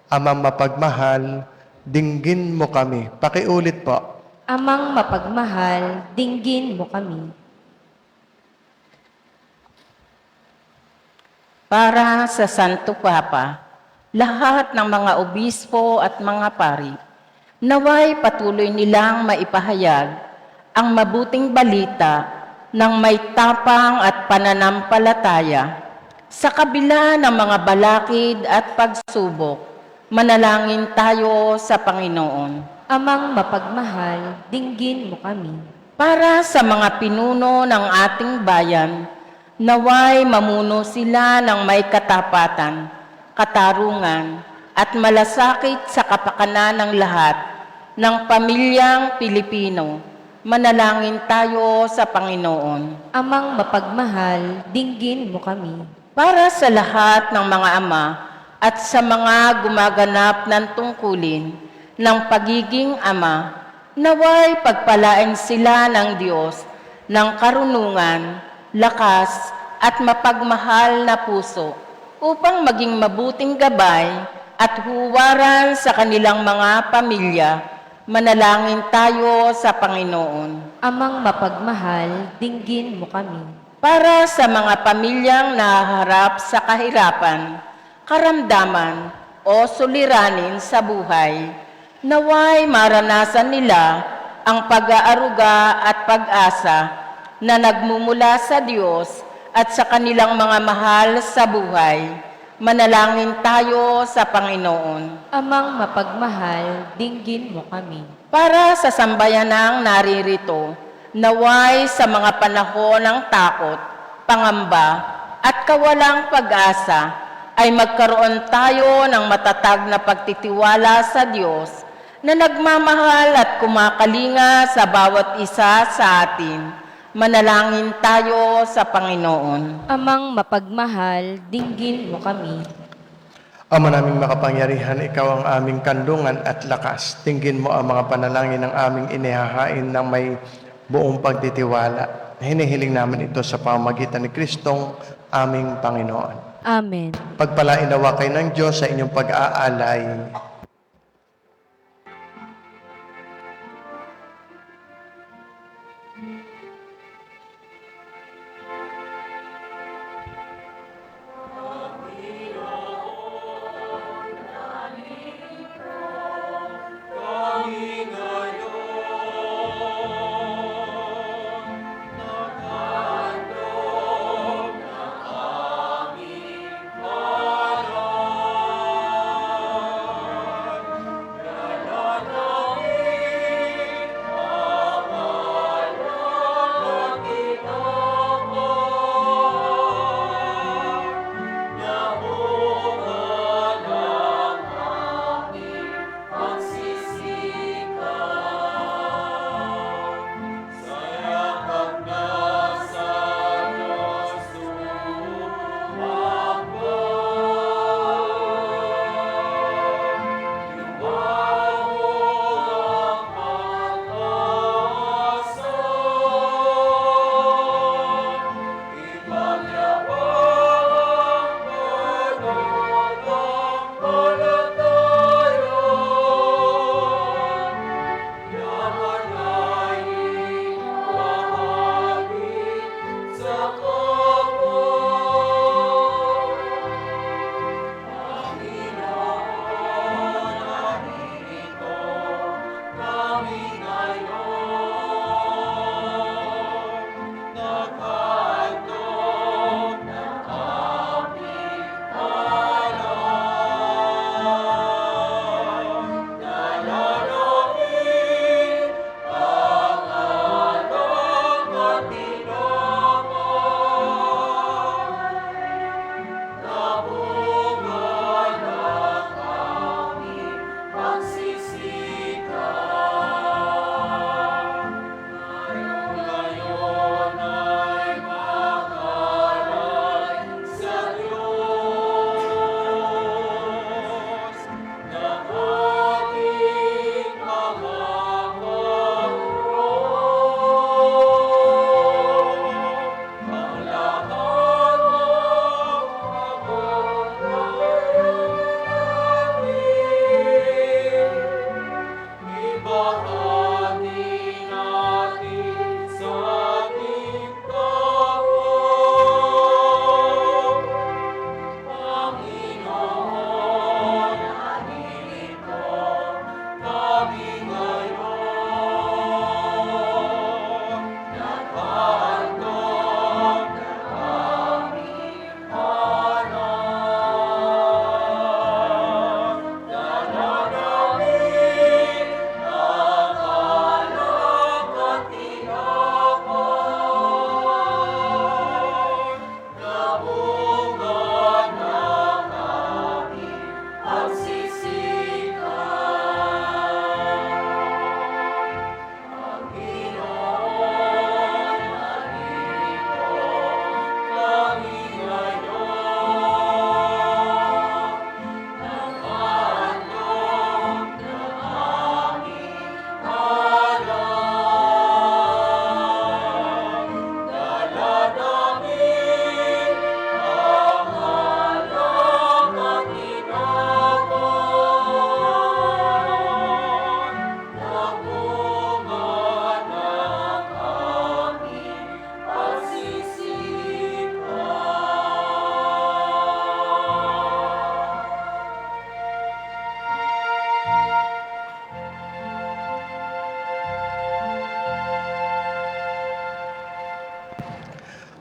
Amang mapagmahal, dinggin mo kami. Pakiulit po. Amang mapagmahal, dinggin mo kami. Para sa Santo Papa, lahat ng mga obispo at mga pari, naway patuloy nilang maipahayag ang mabuting balita ng may tapang at pananampalataya. Sa kabila ng mga balakid at pagsubok, manalangin tayo sa Panginoon. Amang mapagmahal, dinggin mo kami. Para sa mga pinuno ng ating bayan, naway mamuno sila ng may katapatan, katarungan, at malasakit sa kapakanan ng lahat ng pamilyang Pilipino. Manalangin tayo sa Panginoon. Amang mapagmahal, dinggin mo kami. Para sa lahat ng mga ama at sa mga gumaganap ng tungkulin ng pagiging ama, naway pagpalain sila ng Diyos ng karunungan, lakas at mapagmahal na puso upang maging mabuting gabay at huwaran sa kanilang mga pamilya. Manalangin tayo sa Panginoon. Amang mapagmahal, dinggin mo kami. Para sa mga pamilyang nahaharap sa kahirapan, karamdaman o suliranin sa buhay, naway maranasan nila ang pag-aaruga at pag-asa na nagmumula sa Diyos at sa kanilang mga mahal sa buhay. Manalangin tayo sa Panginoon. Amang mapagmahal, dinggin mo kami. Para sa sambayanang naririto, naway sa mga panahon ng takot, pangamba, at kawalang pag-asa, ay magkaroon tayo ng matatag na pagtitiwala sa Diyos na nagmamahal at kumakalinga sa bawat isa sa atin. Manalangin tayo sa Panginoon. Amang mapagmahal, dinggin mo kami. Ama naming makapangyarihan, ikaw ang aming kandungan at lakas. Tinggin mo ang mga panalangin ng aming inihahain ng may buong pagtitiwala. Hinihiling namin ito sa pamamagitan ni Kristong aming Panginoon. Amen. Pagpalain nawa kayo ng Diyos sa inyong pag-aalay.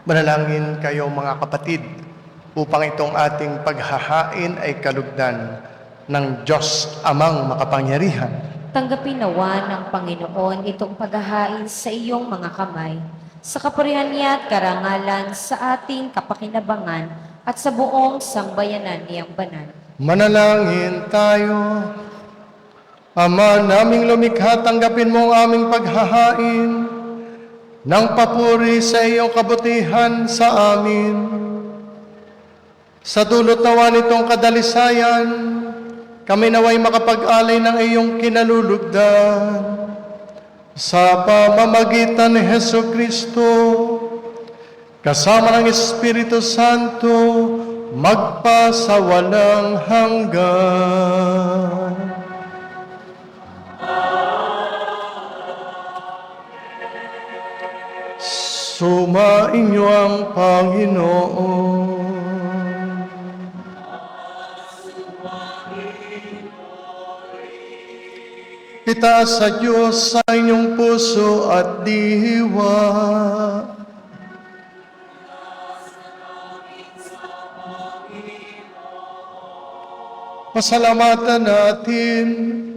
Manalangin kayo mga kapatid upang itong ating paghahain ay kalugdan ng Diyos Amang makapangyarihan. Tanggapin nawa ng Panginoon itong paghahain sa iyong mga kamay, sa kapurihan niya at karangalan sa ating kapakinabangan at sa buong sangbayanan niyang banal. Manalangin tayo. Ama naming lumikha, tanggapin mo ang aming paghahain ng papuri sa iyong kabutihan sa amin. Sa dulot nawa nitong kadalisayan, kami naway makapag-alay ng iyong kinalulugdan. Sa pamamagitan ni Jesucristo, kasama ng Espiritu Santo, magpasawalang hanggan. Sumainyo ang Panginoon. Itaas sa Diyos sa inyong puso at diwa. Pasalamatan natin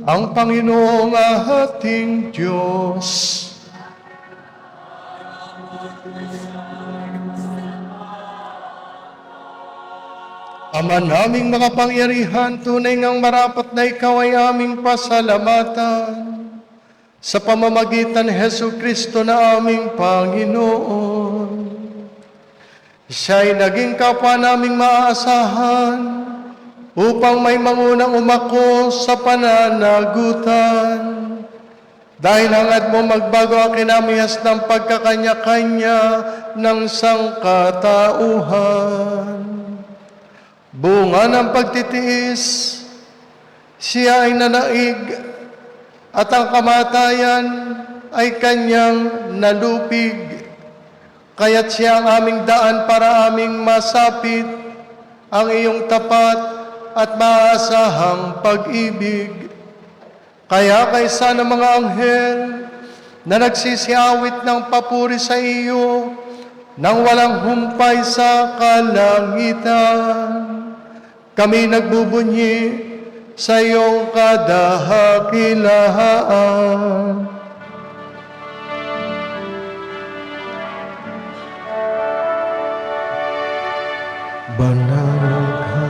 ang Panginoong ating Diyos. Ama naming makapangyarihan, tunay ngang marapat na ikaw ay aming pasalamatan sa pamamagitan ni Jesucristo na aming Panginoon. Siya'y naging kapwa naming maaasahan upang may mangunang umako sa pananagutan. Dahil hangad mo magbago ang kinamihas ng pagkakanya-kanya ng sangkatauhan. Bunga ng pagtitiis, siya ay nanaig at ang kamatayan ay kanyang nalupig. Kaya't siya ang aming daan para aming masapit ang iyong tapat at maaasahang pag-ibig. Kaya kaysa ng mga anghel na nagsisiawit ng papuri sa iyo nang walang humpay sa kalangitan, kami nagbubunyi sa iyong kadahakilaan. Banal ka,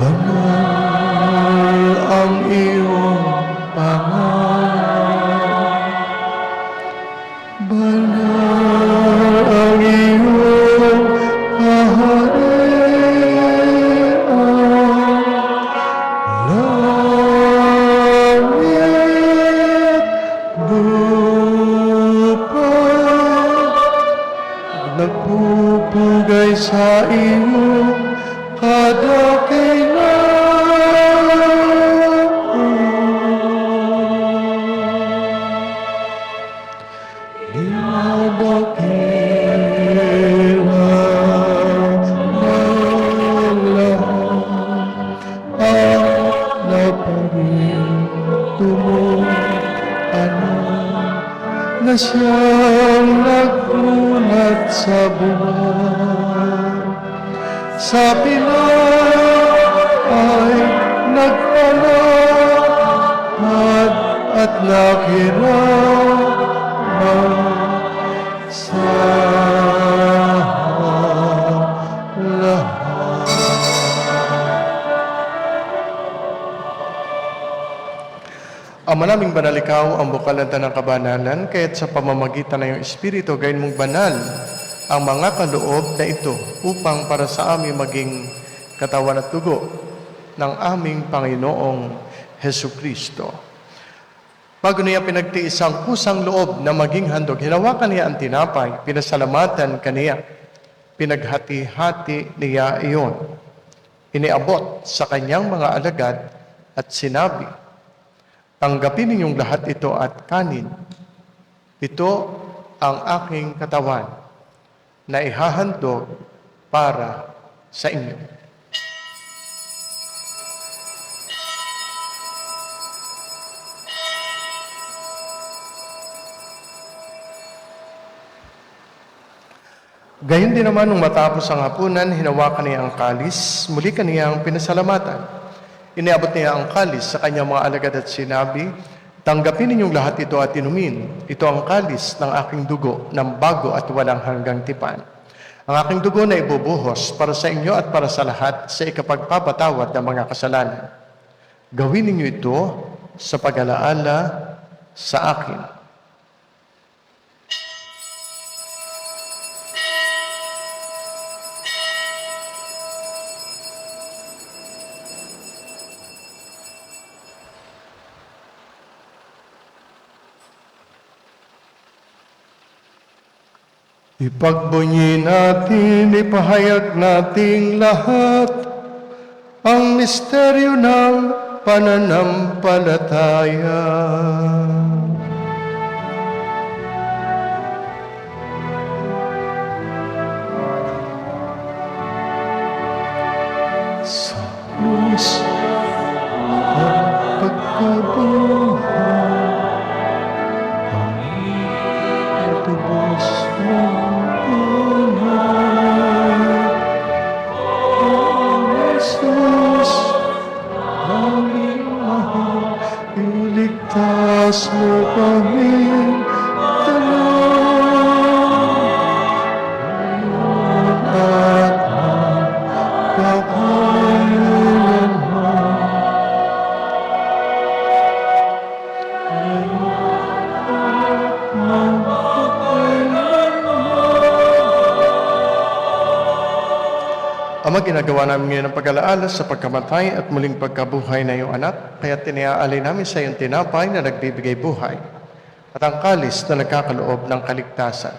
banal ang iyong pangalan. Banal ang iyong kaharian. Langit, lupa, nagpupugay sa iyong kadakilaan. Na siyang nagmulat sa buwan, sa Pilar ay nagpalakad at nakiramay sa lahat. Ama naming banal, ikaw ang bukal ng tanang kabanalan, kaya't sa pamamagitan ng iyong Espiritu, gayon mong banal ang mga kaloob na ito upang para sa amin maging katawan at dugo ng aming Panginoong Hesukristo. Bago niya pinagtiis ang kusang loob na maging handog, hinawakan niya ang tinapay, pinasalamatan kaniya, pinaghati-hati niya iyon. Iniabot sa kanyang mga alagad at sinabi, tanggapin ninyong lahat ito at kanin. Ito ang aking katawan na ihahandog para sa inyo. Gayon din naman nung matapos ang hapunan, hinawakan niya ang kalis, muli kaniyang pinasalamatan. Iniabot niya ang kalis sa kanyang mga alagad at sinabi, "Tanggapin ninyong lahat ito at inumin. Ito ang kalis ng aking dugo, ng bago at walang hanggang tipan. Ang aking dugo na ibubuhos para sa inyo at para sa lahat sa ikapagpapatawad ng mga kasalanan. Gawin ninyo ito sa pag-alaala sa akin." Ipagbunyi natin, ipahayag nating lahat ang misteryo ng pananampalataya. Sa krus at pagkabuhay, ang tubos ng Jesus, aming mahal, iligtas mo kaming dalaw, ngayon at magpakailanman. Ama, ginagawa namin ngayon ang pag-alaala sa pagkamatay at muling pagkabuhay na iyong anak, kaya tiniaalay namin sa iyong tinapay na nagbibigay buhay at ang kalis na nagkakaloob ng kaligtasan.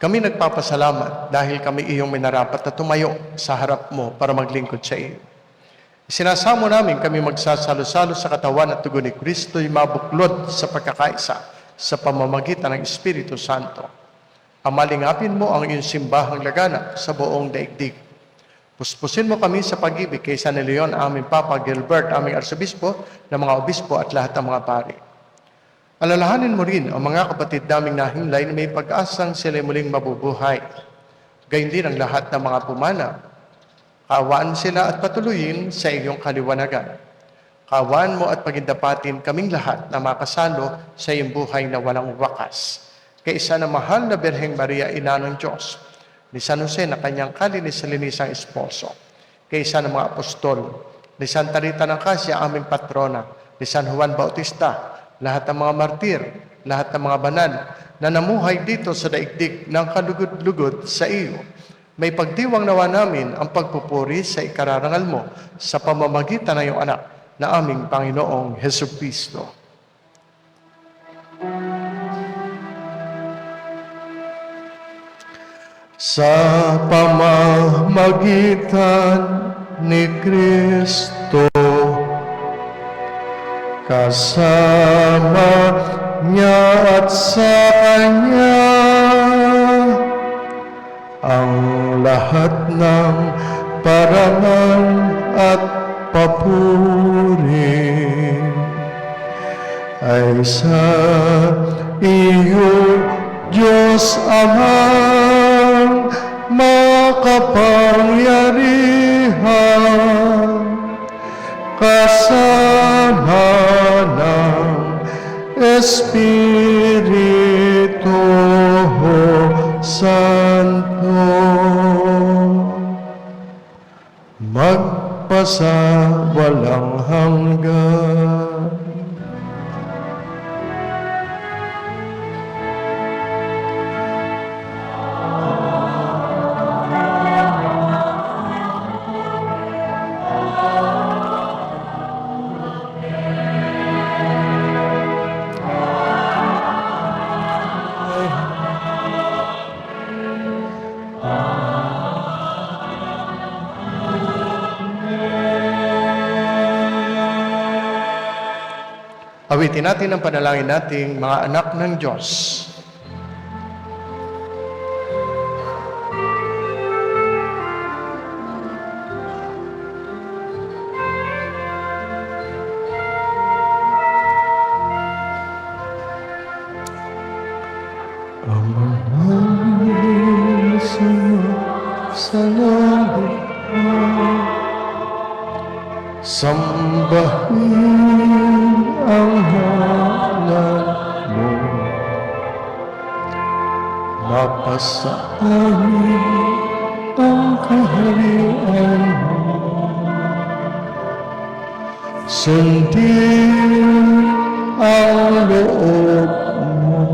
Kami nagpapasalamat dahil kami iyong minarapat na tumayo sa harap mo para maglingkod sa iyo. Sinasamo namin kami magsasalo-salo sa katawan at dugo ni Kristo'y mabuklod sa pagkakaisa sa pamamagitan ng Espiritu Santo. Amalingapin mo ang iyong simbahang laganap sa buong daigdig. Puspusin mo kami sa pag-ibig kay San Leon, aming Papa Gilbert, aming Arsobispo, ng mga obispo at lahat ng mga pari. Alalahanin mo rin ang mga kapatid naming nahimlay na may pag-asang sila muling mabubuhay. Gayon din ang lahat ng mga pumanaw. Kaawaan sila at patuloyin sa iyong kaliwanagan. Kaawaan mo at pagindapatin kaming lahat na makasalo sa iyong buhay na walang wakas. Kay isa na mahal na Birheng Maria, Ina ng Diyos, ni San Jose na kanyang kalinis-linisang esposo, kay isa ng mga apostol, ni Santa Rita ng Casia, aming patrona, ni San Juan Bautista, lahat ng mga martir, lahat ng mga banal na namuhay dito sa daigdig ng kalugod-lugod sa iyo. May pagdiwang nawa namin ang pagpupuri sa ikararangal mo sa pamamagitan ng iyong anak na aming Panginoong Hesukristo. Sa pamamagitan ni Kristo, kasama niya at sa Kanya, ang lahat ng parangal at papuri ay sa iyo, Diyos Amang makapangyarihan, kasama ng Espiritu Santo, magpasa walang hanggan. Awitin natin ang panalangin nating mga anak ng Diyos. Ama namin sa sa langit mo. Sambahin ang ngalan mo. Mapasa amin ang kaharian mo. Sundin ang loob mo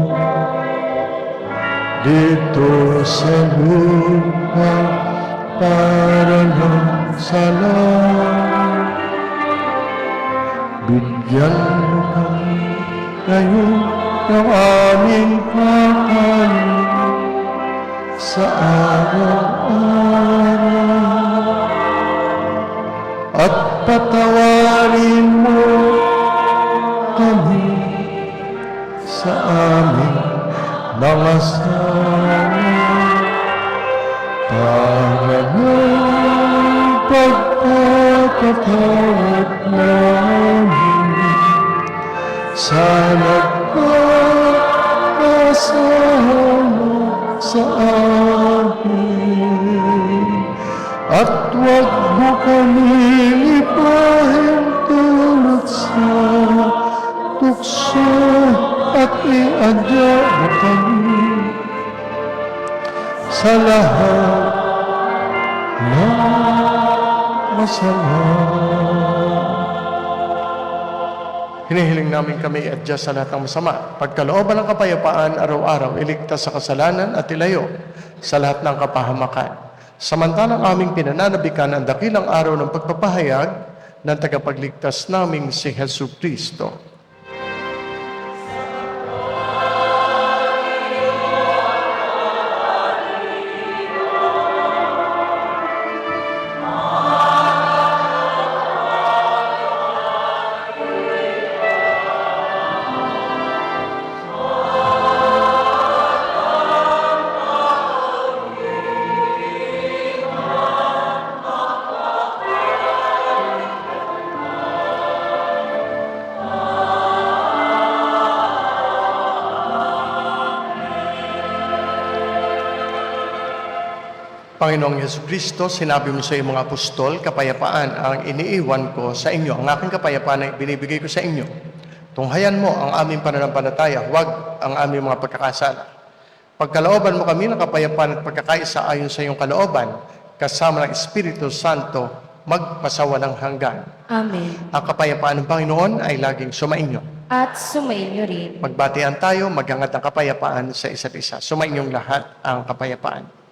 dito sa lupa para lang sa langit. Bigyan mo kami ngayon ng aming kakanin sa araw-araw. At patawarin mo kami sa aming mga sala para ng pagpapatawad namin sa nagkakasala sa amin. At huwag mo kami ipahintulot sa tukso at iadya mo kami sa lahat ng masama. Hinihiling namin kami i-adya sa lahat ng masama. Pagkalooban ng kapayapaan, araw-araw, iligtas sa kasalanan at ilayo sa lahat ng kapahamakan. Samantalang aming pinananabikan ang dakilang araw ng pagpapahayag ng tagapagligtas naming si Hesus Kristo. Panginoong Yesu Kristo, sinabi mo sa iyong mga apostol, kapayapaan ang iniiwan ko sa inyo. Ang aking kapayapaan ay binibigay ko sa inyo. Tunghayan mo ang aming pananampalataya, huwag ang aming mga pagkakasala. Pagkalooban mo kami ng kapayapaan at pagkakaisa ayon sa iyong kalooban, kasama ng Espiritu Santo, magpasawalang hanggan. Amen. Ang kapayapaan ng Panginoon ay laging sumainyo. At sumainyo rin. Magbatian tayo, maghangat ng kapayapaan sa isa't isa. Sumainyong lahat ang kapayapaan.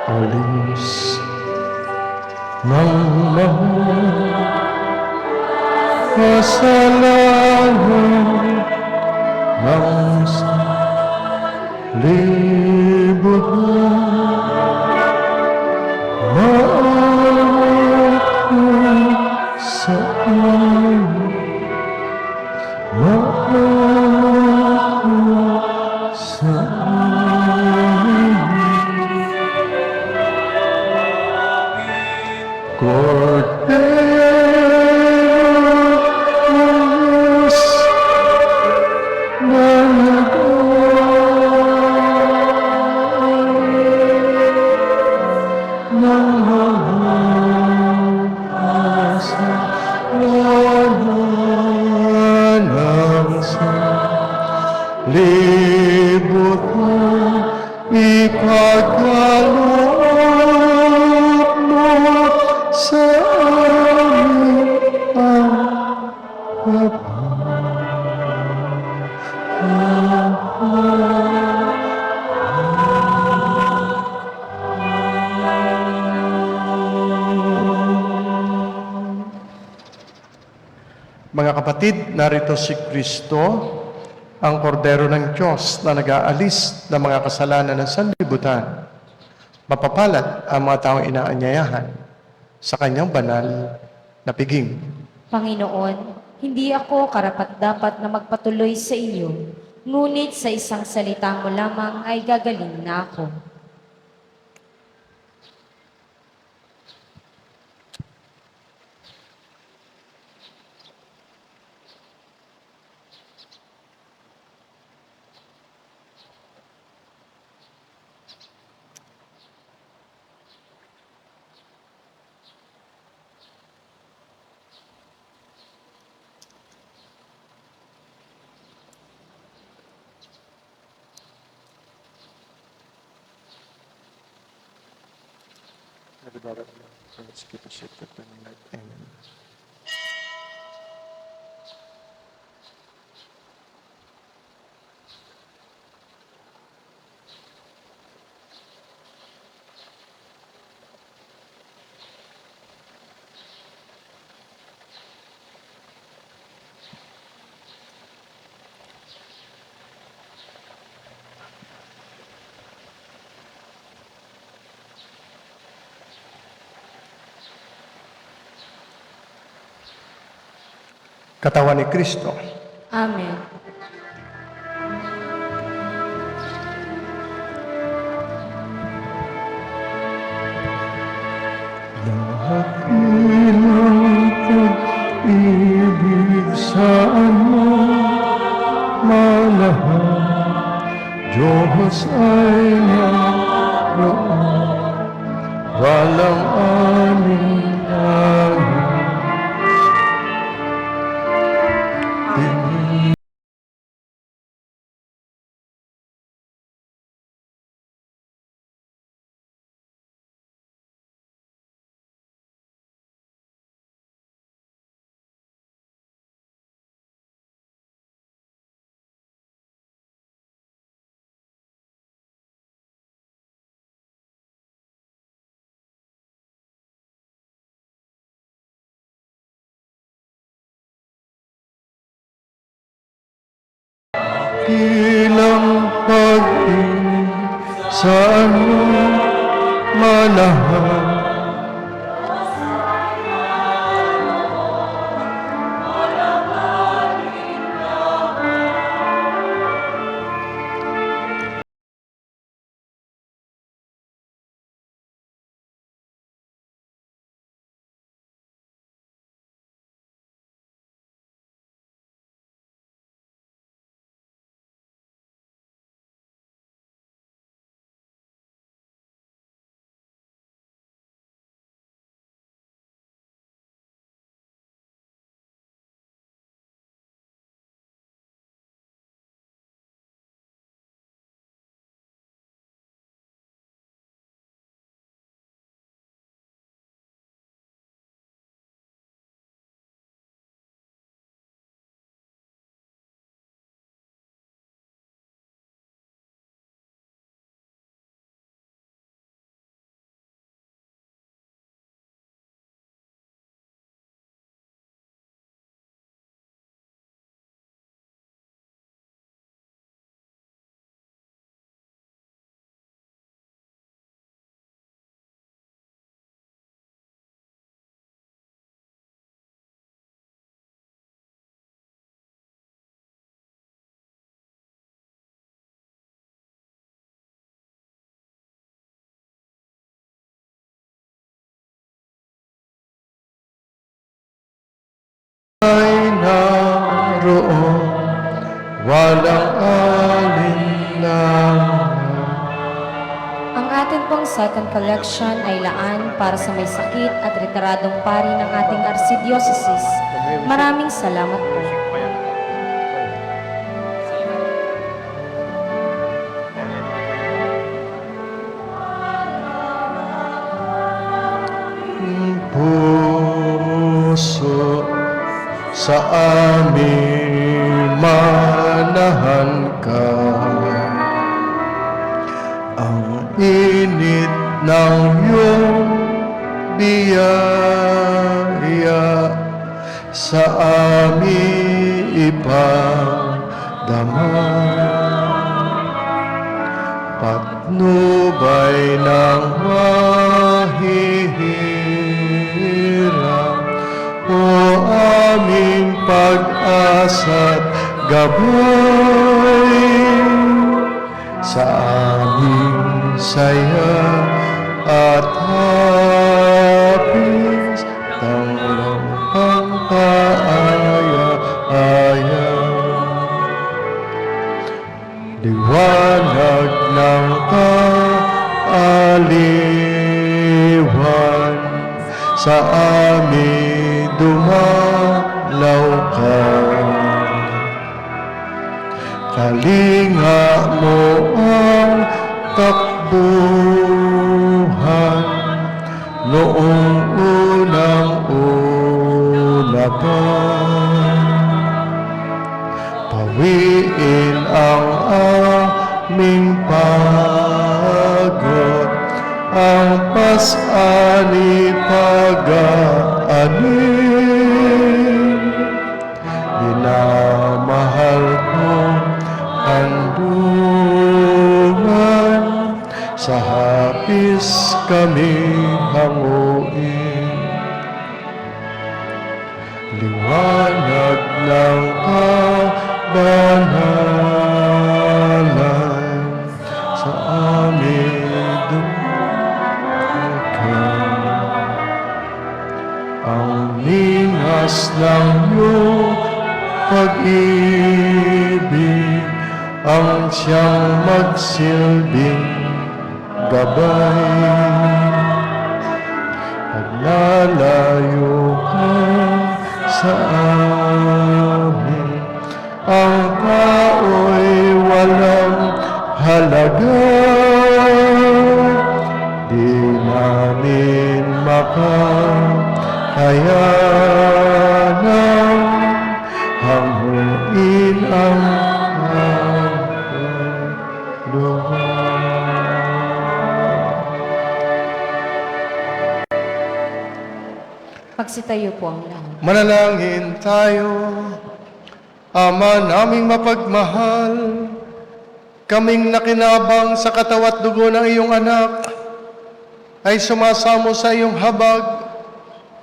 Alis ng mga kasalanan ng libutan. Maawa ko sa amin, maawa ko sa amin. Corderos na nag-aalay ng mga kasalanan. Mga kapatid, narito si Kristo, ang kordero ng Diyos na nag-aalis ng mga kasalanan ng sanlibutan. Mapapalad ang mga taong inaanyayahan sa kanyang banal na piging. Panginoon, hindi ako karapat-dapat na magpatuloy sa iyo, ngunit sa isang salita mo lamang ay gagaling na ako. Amen. Katawan ni Kristo. Amen. Ibig saan mo malahal, Diyos ay naroon, walang alinlangan. Ilang pag-ibig saan mo malahal, ay naroon, walang alinlangan. Ang ating pong second collection ay laan para sa may sakit at retiradong pari ng ating archdiocese. Maraming salamat po. Puso sa amin manahan ka, ang init ng iyong biyaya sa aming ipagdama. Patnubay ng mahihirap, o aming pag-asa't gabay, sa aming saya at hapis, tanggapang kaaya-aya. Liwanag ng kaaliwan, sa amin dumalaw ka. Kalinga mo ang takbuhan, noong unang-una pa. Pawiin ang aming pagod, ang pas-ani pag-aanin. Minamahal kong handungan, sa hapis kami hanguin. Liwanag ng kabanalan, sa amin dumakan. Ang ningas ng iyong pag-ibig, ang siyang magsilbing gabay. Paglalayo ka sa amin, ang tao'y walang halaga. Di namin makahayanan, hanguin ang kaluluwa. Magsitayo po ang lahat. Manalangin tayo. Ama naming mapagmahal, kaming nakinabang sa katawat dugo ng iyong anak, ay sumasamo sa iyong habag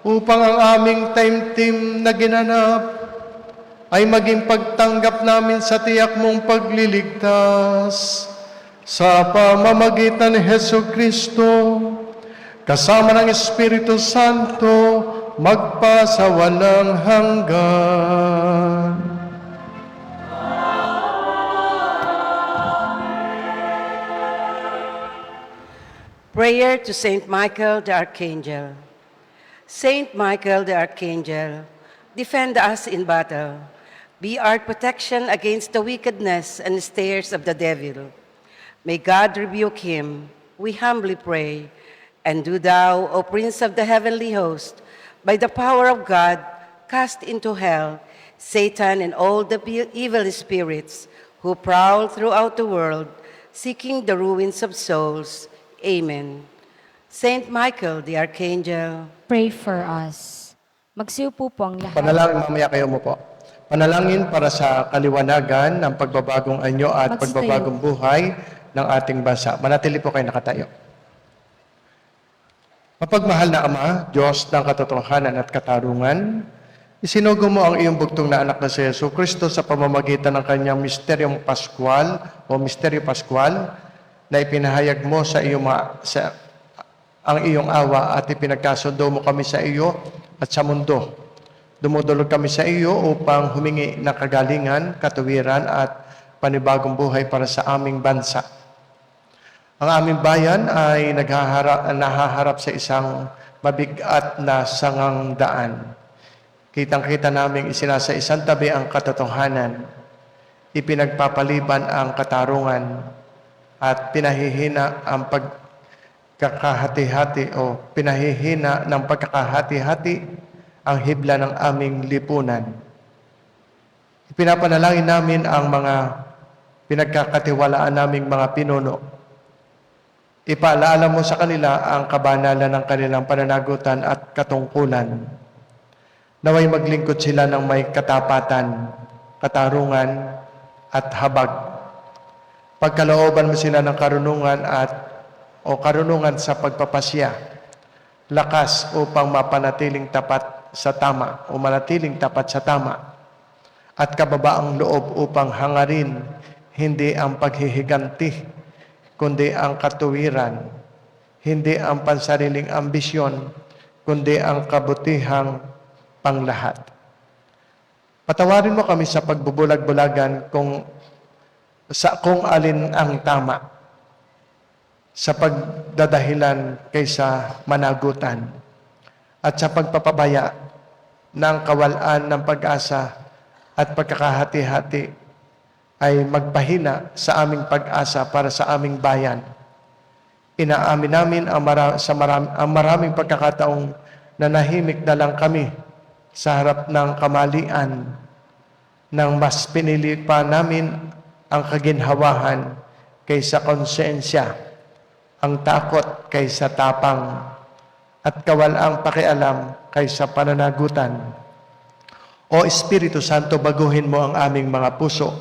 upang ang aming taimtim na ginanap ay maging pagtanggap namin sa tiyak mong pagliligtas sa pamamagitan ni Hesukristo, kasama ng Espiritu Santo, magpasawalang hanggan. Prayer to Saint Michael the Archangel. Saint Michael the Archangel, defend us in battle. Be our protection against the wickedness and snares of the devil. May God rebuke him, we humbly pray. And do thou, O Prince of the heavenly host, by the power of God, cast into hell Satan and all the evil spirits who prowl throughout the world, seeking the ruins of souls. Amen. Saint Michael the Archangel, Pray for us. Magsiupo po ang lahat. Panalangin, mamaya kayo mo po. Panalangin para sa kaliwanagan ng pagbabagong anyo at Magstayo. pagbabagong buhay ng ating bansa. Manatili po kayo nakatayo. Mapagmahal na Ama, Diyos ng katotohanan at katarungan, isinugo mo ang iyong bugtong na anak na si Jesucristo sa pamamagitan ng kanyang misteryong Pascual o misteryo Pascual na ipinahayag mo sa ang iyong awa at ipinagkasundo mo kami sa iyo at sa mundo. Dumudulog kami sa iyo upang humingi ng kagalingan, katuwiran at panibagong buhay para sa aming bansa. Ang aming bayan ay nahaharap sa isang mabigat na sangang daan. Kitang-kita namin isinasa isang tabi ang katotohanan, ipinagpapaliban ang katarungan, at pinahihina ang pagkakahati-hati o pinahihina ng pagkakahati-hati ang hibla ng aming lipunan. Ipinapanalangin namin ang mga pinagkakatiwalaan naming mga pinuno. Ipaalala mo sa kanila ang kabanalan ng kanilang pananagutan at katungkulan. Naway maglingkod sila ng may katapatan, katarungan, at habag. Pagkalooban mo sila ng karunungan karunungan sa pagpapasya, lakas upang mapanatiling tapat sa tama o manatiling tapat sa tama, at kababaang loob upang hangarin hindi ang paghihiganti, kundi ang katuwiran, hindi ang pansariling ambisyon, kundi ang kabutihang panglahat. Patawarin mo kami sa pagbubulag-bulagan kung alin ang tama sa pagdadahilan kaysa managutan at sa pagpapabaya ng kawalan ng pag-asa at pagkakahati-hati ay magpahina sa aming pag-asa para sa aming bayan. Inaamin namin ang maraming pagkakataong nanahimik na lang kami sa harap ng kamalian nang mas pinili pa namin ang kaginhawahan kaysa konsensya, ang takot kaysa tapang, at kawalaang pakialam kaysa pananagutan. O Espiritu Santo, baguhin mo ang aming mga puso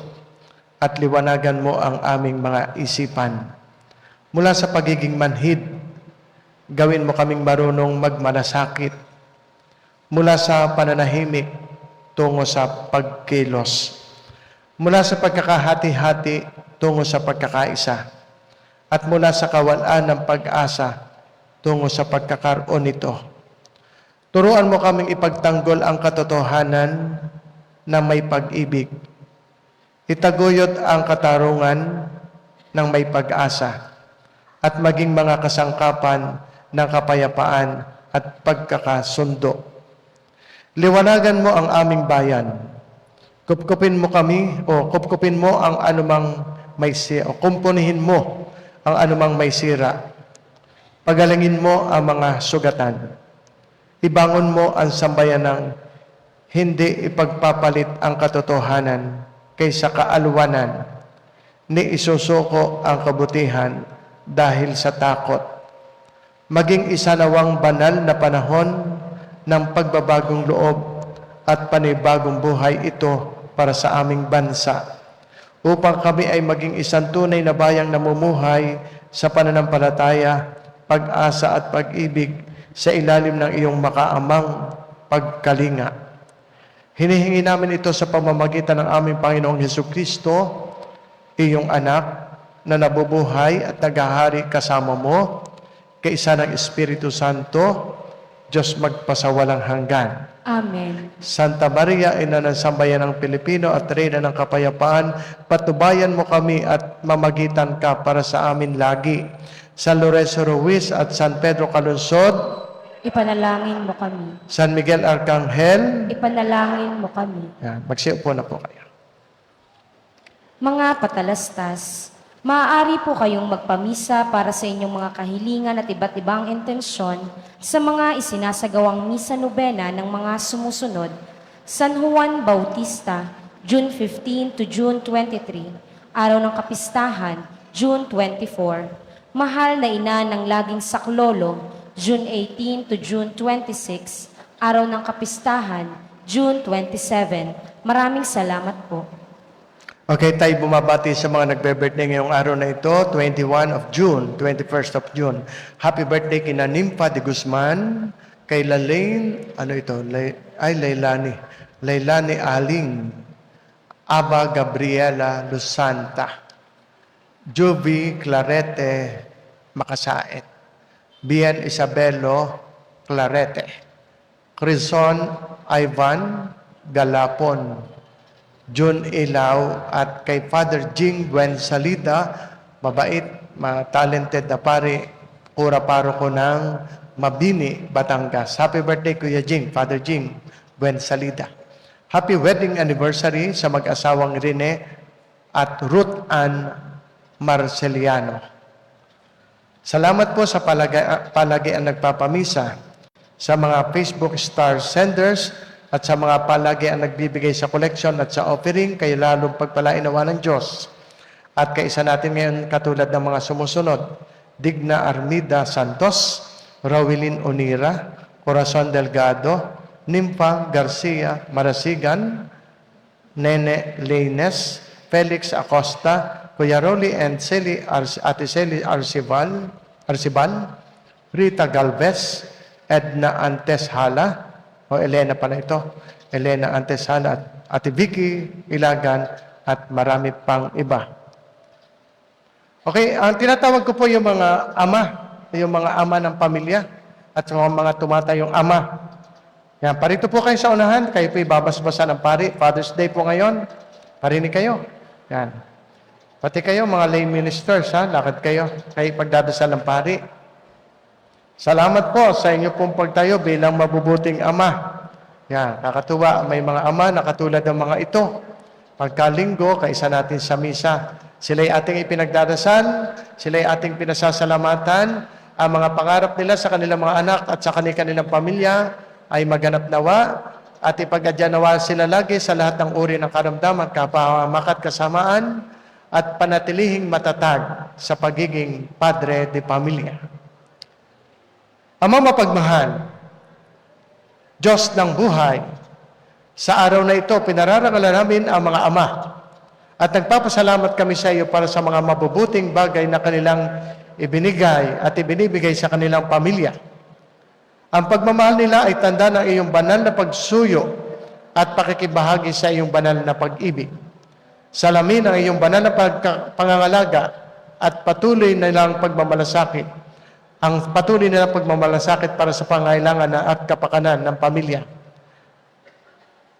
at liwanagan mo ang aming mga isipan. Mula sa pagiging manhid, gawin mo kaming marunong magmalasakit. Mula sa pananahimik, tungo sa pagkilos. Mula sa pagkakahati-hati, tungo sa pagkakaisa. At mula sa kawalan ng pag-asa, tungo sa pagkakaroon nito. Turuan mo kaming ipagtanggol ang katotohanan na may pag-ibig. Itaguyod ang katarungan ng may pag-asa at maging mga kasangkapan ng kapayapaan at pagkakasundo. Liwanagan mo ang aming bayan. Kupkupin mo ang anumang may sira, o kumpunihin mo ang anumang may sira. Pagalangin mo ang mga sugatan. Ibangon mo ang sambayanang hindi ipagpapalit ang katotohanan kaysa kaalwanan, ni isusuko ang kabutihan dahil sa takot. Maging isa nawang banal na panahon ng pagbabagong loob at panibagong buhay ito para sa aming bansa, upang kami ay maging isang tunay na bayang namumuhay sa pananampalataya, pag-asa at pag-ibig sa ilalim ng iyong makaamang pagkalinga. Hinihingi namin ito sa pamamagitan ng aming Panginoong Hesukristo, iyong anak na nabubuhay at naghahari kasama mo, kaisa ng Espiritu Santo, Diyos magpasawalang hanggan. Amen. Santa Maria, Ina ng Sambayan ng Pilipino at Reyna ng Kapayapaan, patnubayan mo kami at mamagitan ka para sa amin lagi. San Lorenzo Ruiz at San Pedro Calungsod, Ipanalangin mo kami. San Miguel Arcangel, Ipanalangin mo kami. yan, magsiupo na po kayo. Mga patalastas, maaari po kayong magpamisa para sa inyong mga kahilingan at iba't ibang intensyon sa mga isinasagawang misa nobena ng mga sumusunod: San Juan Bautista, June 15 to June 23, Araw ng Kapistahan, June 24, Mahal na Ina ng Laging Saklolo, June 18 to June 26, Araw ng Kapistahan, June 27. Maraming salamat po. Okay, tayo bumabati sa mga nagbe-birthday ngayong araw na ito, 21 of June, 21st of June. Happy birthday kina Nympha de Guzman, kay Lalaine, Lailani Aling, Aba Gabriela Lusanta, Jovi Clarete Makasaet, Bian Isabelo Clarete, Crison Ivan Galapon, June Ilaw, at kay Father Jing Buensalida, mabait, talented na pare, kura paroko ng Mabini, Batangas. Happy birthday, Kuya Jing, Father Jing Buensalida. Happy wedding anniversary sa mag-asawang Rene at Ruth Ann Marceliano. Salamat po sa palagian nagpapamisa, sa mga Facebook star senders, at sa mga palagian nagbibigay sa collection at sa offering, kayo lalong pagpalainawa ng Diyos. At kaisa natin ngayon katulad ng mga sumusunod: Digna Armida Santos, Rawilin Onira, Corazon Delgado, Nympha Garcia Marasigan, Nene Laines, Felix Acosta, Kuya Rolly and Ate Celi Arcibal, Rita Galvez, Edna Antes Hala, o Elena pala ito, Elena Antes Hala, at Ate Vicky Ilagan, at marami pang iba. Okay, ang tinatawag ko po yung mga ama ng pamilya, at mga tumatayong ama. Yan, parito po kayo sa unahan, kayo po ibabasbasa ng pari. Father's Day po ngayon, parinig kayo. Yan. Pati kayo, mga lay ministers, lakad kayo pagdadasal ng pari. Salamat po sa inyo pong pagtayo bilang mabubuting ama. Yan, kakatuwa, may mga ama na katulad ng mga ito. Pagkalinggo, kaisa natin sa misa. Sila'y ating ipinagdadasal, sila'y ating pinasasalamatan, ang mga pangarap nila sa kanilang mga anak at sa kanilang pamilya, ay maganap nawa at ipagadya nawa sila lagi sa lahat ng uri ng karamdaman, kapahamakat kasamaan at panatilihing matatag sa pagiging padre de pamilya. Amang mapagmahal, Diyos ng buhay, sa araw na ito, pinararangalan namin ang mga ama at nagpapasalamat kami sa iyo para sa mga mabubuting bagay na kanilang ibinigay at ibinibigay sa kanilang pamilya. Ang pagmamahal nila ay tanda ng iyong banal na pagsuyo at pakikibahagi sa iyong banal na pag-ibig. Salamin ang iyong banal na pangangalaga at patuloy nilang pagmamalasakit. Ang patuloy nilang pagmamalasakit para sa pangailangan at kapakanan ng pamilya.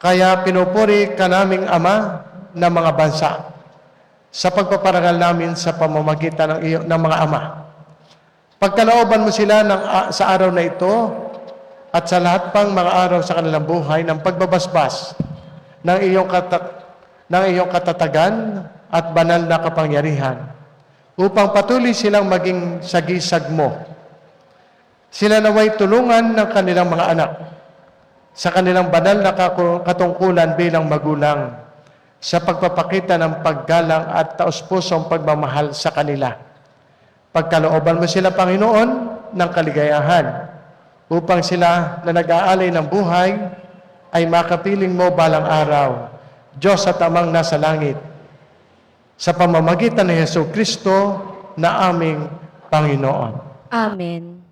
Kaya pinupuri ka naming Ama ng mga bansa sa pagpaparangal namin sa pamamagitan ng mga ama. Pagkalooban mo sila sa araw na ito at sa lahat pang mga araw sa kanilang buhay ng pagbabasbas ng iyong katatagan at banal na kapangyarihan upang patuloy silang maging sagisag mo. Sila naway tulungan ng kanilang mga anak sa kanilang banal na katungkulan bilang magulang sa pagpapakita ng paggalang at taos-pusong pagmamahal sa kanila. Pagkalooban mo sila, Panginoon, ng kaligayahan upang sila na nag-aalay ng buhay ay makapiling mo balang araw, Diyos at Amang nasa langit, sa pamamagitan ni Jesucristo na aming Panginoon. Amen.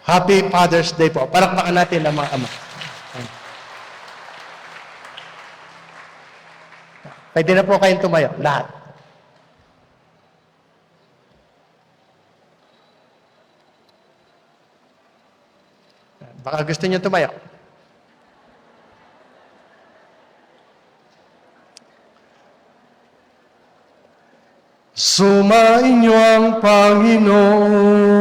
Happy Father's Day po. Palakpakan natin ang mga ama. Pwede na po kayong tumayo, lahat. Baka gusto niyo tumayo. Sumainyo ang Panginoon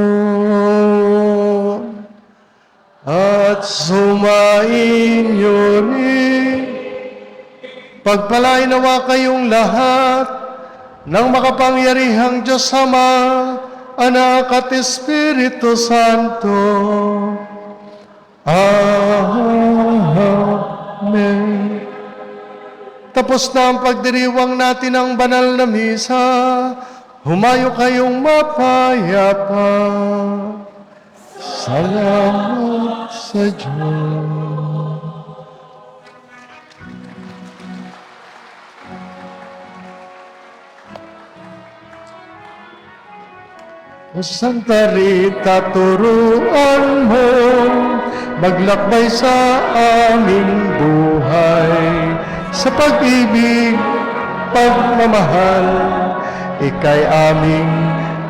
at sumainyo rin. Pagpalain nawa kayong lahat ng makapangyarihang Diyos Ama, Anak at Espiritu Santo. Amen. Tapos na ang pagdiriwang natin ng banal na misa, humayo kayong mapayapa. Salamat sa Diyos. O Santa Rita, turuan mo maglakbay sa aming buhay. Sa pag-ibig, pagmamahal, ika'y aming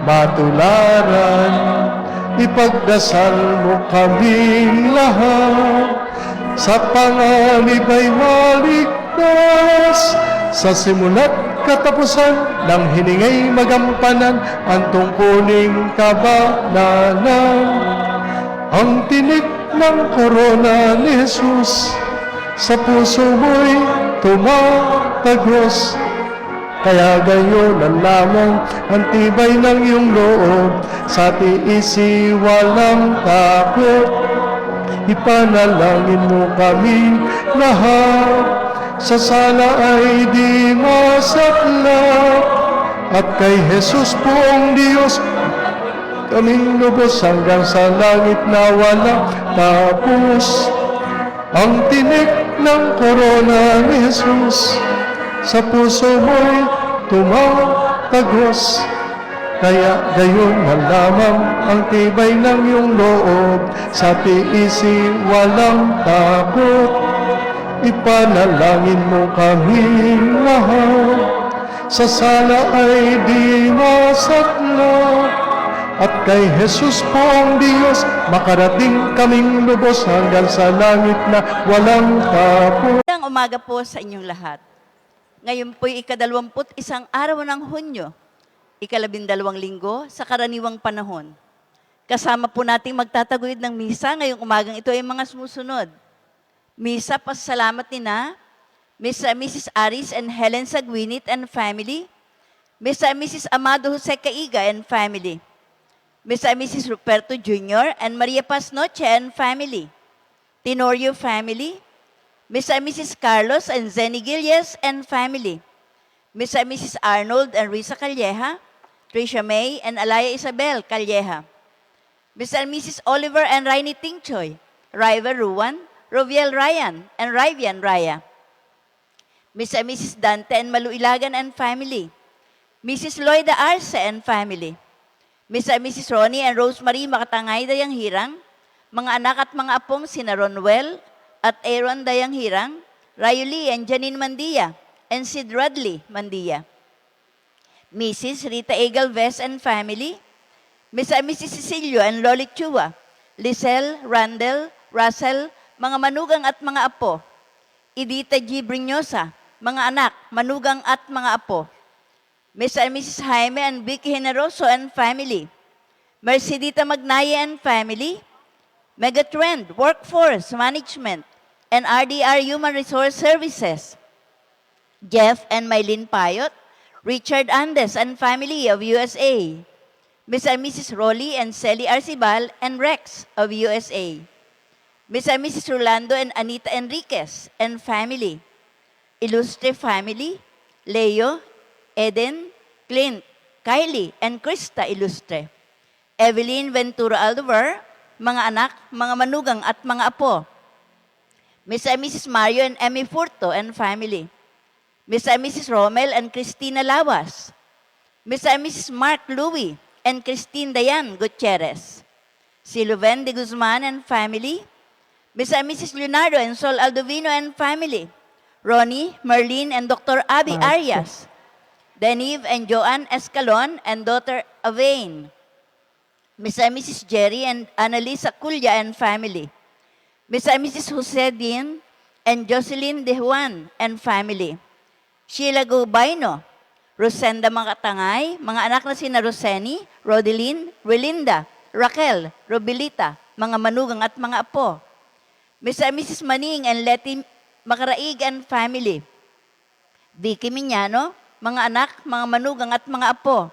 matularan. Ipagdasal mo kaming lahat, sa panganib ay maligtas. Sa simula't katapusan ng hiningay magampanan, ang tungkuling kabanalan. Ang tinik ng korona ni Jesus, sa puso mo'y tumatagos. Kaya gayon ang lamang ang tibay ng iyong loob, sa tiisi walang takot. Ipanalangin mo kami lahat, sa sala ay di masaklap. At kay Jesus poong Diyos, kaming lubos hanggang sa langit na walang tapos. Ang tinik ng korona ni Jesus, sa puso mo'y tumatagos. Kaya gayon na lamang ang tibay ng iyong loob, sa tiisi walang takot. Ipanalangin mo kaming lahat, sa sala ay di masaklap. At kay Jesus po ang Diyos, makarating kaming lubos hanggang sa langit na walang tapos. Magandang umaga po sa inyong lahat. Ngayon po'y ika-21 araw ng Hunyo, ika-12 linggo sa karaniwang panahon. Kasama po nating magtataguyod ng misa ngayong umagang ito ay mga sumusunod. Misa pasasalamat ni na Mr. and Mrs. Aris and Helen Sagwinit and family, Mr. and Mrs. Amado Jose Caiga and family, Mr. and Mrs. Ruperto Jr. and Maria Paz Noche and family, Tenorio family, Mr. and Mrs. Carlos and Zenny Gilles and family, Mr. and Mrs. Arnold and Risa Calleja, Tricia May and Alaya Isabel Calleja, Mr. and Mrs. Oliver and Rainy Tingchoy, Riva Ruan, Roviel Ryan and Rivian Raya, Mr. and Mrs. Dante and Malu Ilagan and family, Mrs. Loida Arce and family, Mr. and Mrs. Ronnie and Rosemary Makatangay Dayang Hirang, mga anak at mga apong sina Ronwell at Aaron Dayang Hirang, Rayuli and Janine Mandia, and Sid Radley Mandia, Mrs. Rita A. Galvez and family, Mr. and Mrs. Cecilio and Loli Chua, Lisel, Randall, Russell, mga manugang at mga apo, Edita G. Brinyosa, mga anak, manugang at mga apo, Mr. and Mrs. Jaime and Vicky Generoso and family, Mercedita Magnaye and family, Megatrend, Workforce Management, and RDR Human Resource Services, Jeff and Mylene Payot, Richard Andes and family of USA, Mr. and Mrs. Rolly and Sally Arcibal and Rex of USA, Mr. and Mrs. Rolando and Anita Enriquez and family, Ilustre family, Leo, Eden, Clint, Kylie, and Krista Ilustre, Evelyn Ventura Aldover, mga anak, mga manugang at mga apo, Mr. and Mrs. Mario and Emmy Furto and family, Mr. and Mrs. Romel and Christina Lawas, Mr. and Mrs. Mark Louie and Christine Dayan Gutierrez, Siluven de Guzman and family, Mr. and Mrs. Leonardo and Sol Aldovino and family, Ronnie, Merlin, and Dr. Abby Arias, Denive and Joanne Escalon and daughter Avain, Mr. and Mrs. Jerry and Annalisa Culya and family, Mr. and Mrs. Jose Dean and Jocelyn De Juan and family, Sheila Gubayno, Rosenda Makatangay, mga anak na sina Roseni, Rodeline, Relinda, Raquel, Robilita, mga manugang at mga apo, Mr. and Mrs. Maning and Letty Makaraig and family, Vicky Miñano, mga anak, mga manugang at mga apo,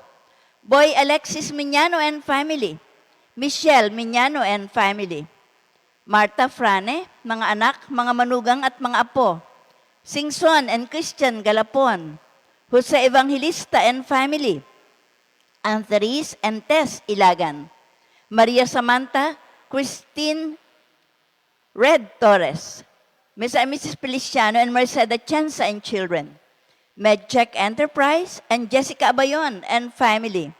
Boy Alexis Miñano and family, Michelle Miñano and family, Marta Frane, mga anak, mga manugang at mga apo, Singson and Christian Galapon, Jose Evangelista and family, Antheris and Tess Ilagan, Maria Samantha, Christine Red Torres, Mr. and Mrs. Feliciano and Merceda Chansa and children, MedCheck Enterprise and Jessica Abayon and family,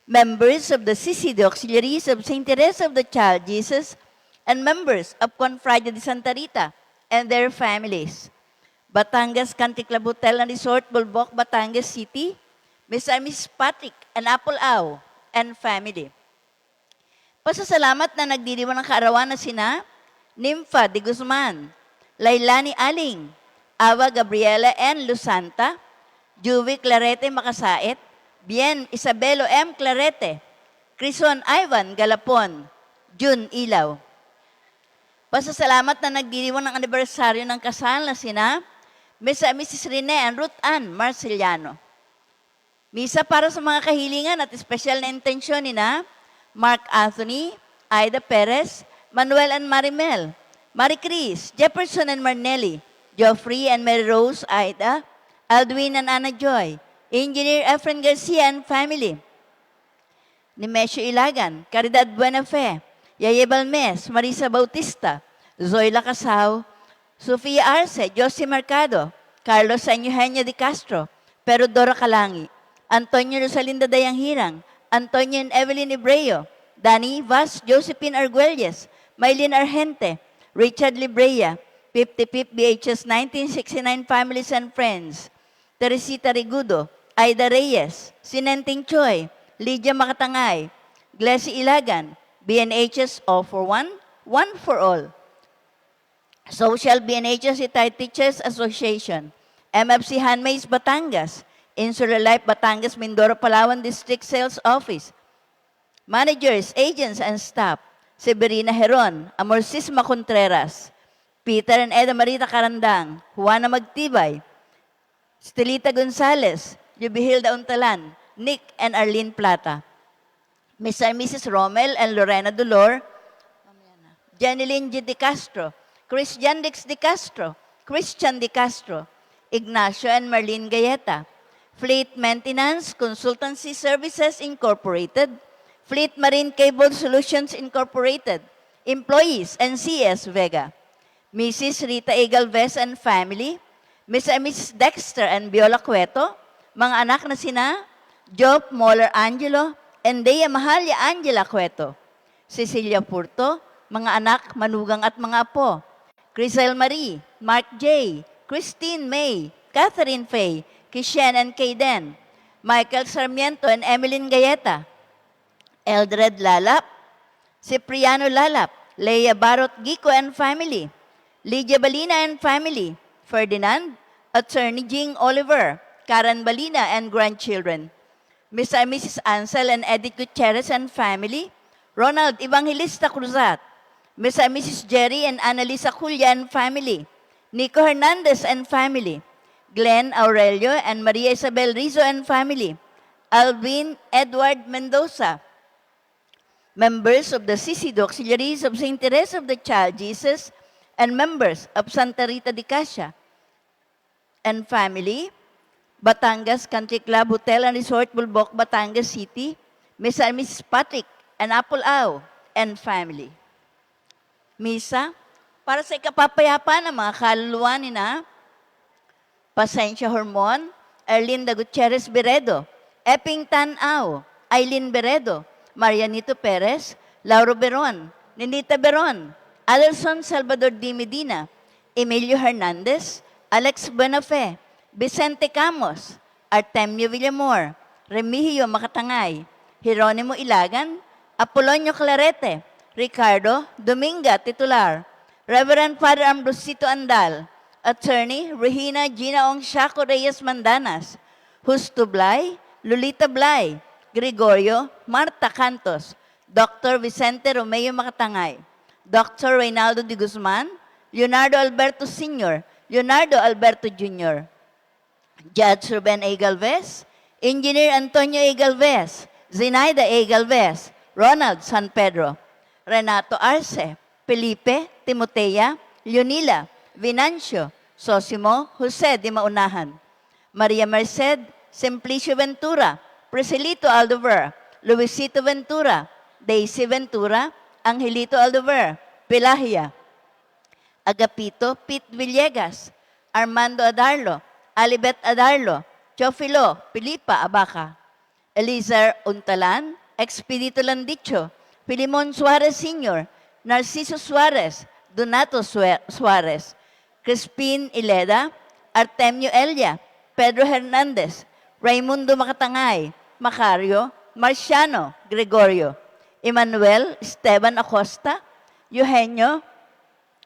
members of the CCD Auxiliaries of St. Teresa of the Child Jesus, and members of Confradia de Santa Rita and their families, Batangas Country Club Hotel and Resort, Bulbok, Batangas City, Mr. and Mrs. Patrick and Apple Au and family. Pasasalamat na nagdiriwang ng kaarawan na sina Nympha de Guzman, Lailani Aling, Awa Gabriela N. Lusanta, Juvi Clarete Makasait, Bien Isabelo M. Clarete, Crison Ivan Galapon, June Ilaw. Pasasalamat na nagdiriwang ng anibersaryo ng kasal na sina Mr. and Mrs. Rene and Ruth Ann Marceliano, Misa para sa mga kahilingan at espesyal na intensyon ni na Mark Anthony, Aida Perez, Manuel and Marimel, Marie Chris, Jefferson and Marnelli, Geoffrey and Mary Rose, Aida, Aldwin and Anna Joy, Engineer Efren Garcia and family, Nemesio Ilagan, Caridad Buenafe, Yaye Balmes, Marisa Bautista, Zoila Casao, Sofia Arce, Josie Mercado, Carlos Eugenio de Castro, Perodora Calangi, Antonio Rosalinda Dayanghirang, Antonio and Evelyn Ibreo, Danny Vaz, Josephine Arguelles, Maylin Argente, Richard Librea, 55 BHS 1969 Families and Friends, Teresita Rigudo, Aida Reyes, Sinenting Choi, Lydia Makatangay, Glessy Ilagan, BNHS All for One, One for All, Social BNHS Retired Teachers Association, MFC Handmaids Batangas, Insular Life Batangas Mindoro Palawan District Sales Office, Managers, Agents, and Staff, Severina Heron, Amorcisma Contreras, Peter and Eda Marita Carandang, Juana Magtibay, Stelita Gonzalez, Jubihilda Untalan, Nick and Arlene Plata, Mr. and Mrs. Rommel and Lorena Dolor, Janeline G. De Castro, Christian Dix De Castro, Christian De Castro, Ignacio and Marlene Gayeta, Fleet Maintenance Consultancy Services Incorporated, Fleet Marine Cable Solutions Incorporated, Employees and CS Vega, Mrs. Rita A. Galvez and family, Mr. and Mrs. Dexter and Biola Cueto, mga anak na sina Job Moller Angelo and Dea Mahalia Angela Cueto, Cecilia Purto, mga anak, manugang at mga apo, Crisel Marie, Mark J., Christine May, Catherine Faye, Kishen and Kayden, Michael Sarmiento and Emeline Gayeta, Eldred Lalap, Cipriano Lalap, Leia Barot Gico and family, Lydia Balina and family, Ferdinand, Attorney Jing Oliver, Karen Balina and grandchildren, Mr. and Mrs. Ansel and Edith Gutierrez and family, Ronald Evangelista Cruzat, Mr. and Mrs. Jerry and Annalisa Culia and family, Nico Hernandez and family, Glenn Aurelio and Maria Isabel Rizzo and family, Alvin Edward Mendoza, members of the CCD Auxiliaries of St. Teresa of the Child Jesus, and members of Santa Rita de Cassia and family, Batangas Country Club Hotel and Resort Bulbok, Batangas City, Mr. and Mrs. Patrick and Apple Au and family. Misa, para sa ikapapayapa ng mga kaluluwa ni na Pasensya Hormon, Erlinda Gutierrez Beredo, Epping Tan-Au, Aileen Beredo, Marianito Perez, Lauro Beron, Ninita Beron, Adelson Salvador D. Medina, Emilio Hernandez, Alex Buenafe, Vicente Camos, Artemio Villamor, Remigio Makatangay, Jeronimo Ilagan, Apolonio Clarete, Ricardo Dominga Titular, Reverend Father Ambrosito Andal, Attorney Regina Gina Ong Shaco Reyes Mandanas, Justo Blay, Lolita Blay, Gregorio Marta Cantos, Dr. Vicente Romeo Makatangay, Dr. Reynaldo de Guzman, Leonardo Alberto Sr., Leonardo Alberto Jr., Judge Ruben A. Galvez, Engineer Antonio A. Galvez, Zenaida A. Galvez, Ronald San Pedro, Renato Arce, Felipe, Timotea, Leonila, Vinancio, Sosimo, Jose de Maunahan, Maria Merced, Simplicio Ventura, Presilito Aldover, Luisito Ventura, Daisy Ventura, Angelito Aldover, Pelahia, Agapito Pete Villegas, Armando Adarlo, Alibet Adarlo, Chofilo, Pilipa Abaca, Elizar Untalan, Expedito Landicho, Filimon Suarez Sr., Narciso Suarez, Donato Suarez, Crispin Ileda, Artemio Elia, Pedro Hernandez, Raimundo Makatangay, Macario, Marciano Gregorio, Emmanuel Esteban Acosta, Eugenio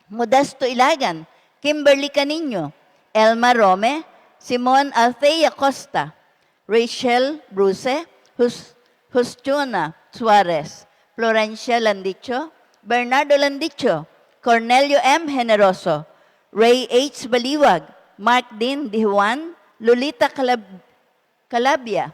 Modesto Ilagan, Kimberly Canino, Elma Rome, Simon Althea Costa, Rachel Bruce, Justuna Suarez, Florencia Landicho, Bernardo Landicho, Cornelio M. Generoso, Ray H. Baliwag, Mark Dean Di Juan, Lolita Calabia,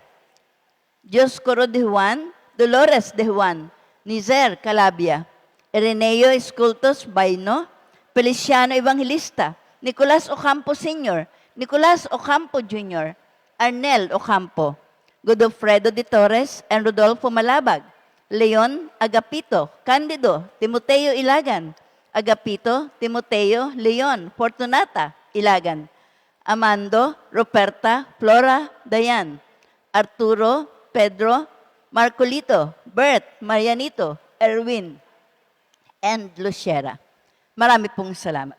Dioscoro de Juan, Dolores de Juan, Nizer Calabia, Ireneo Escultos Baino, Feliciano Evangelista, Nicolas Ocampo Sr., Nicolas Ocampo Jr., Arnel Ocampo, Godofredo de Torres and Rodolfo Malabag, Leon Agapito, Candido, Timoteo Ilagan, Agapito, Timoteo, Leon, Fortunata, Ilagan, Amando, Ruperta, Flora, Dayan, Arturo, Pedro, Marcolito, Bert, Marianito, Erwin, and Luciera. Marami pong salamat.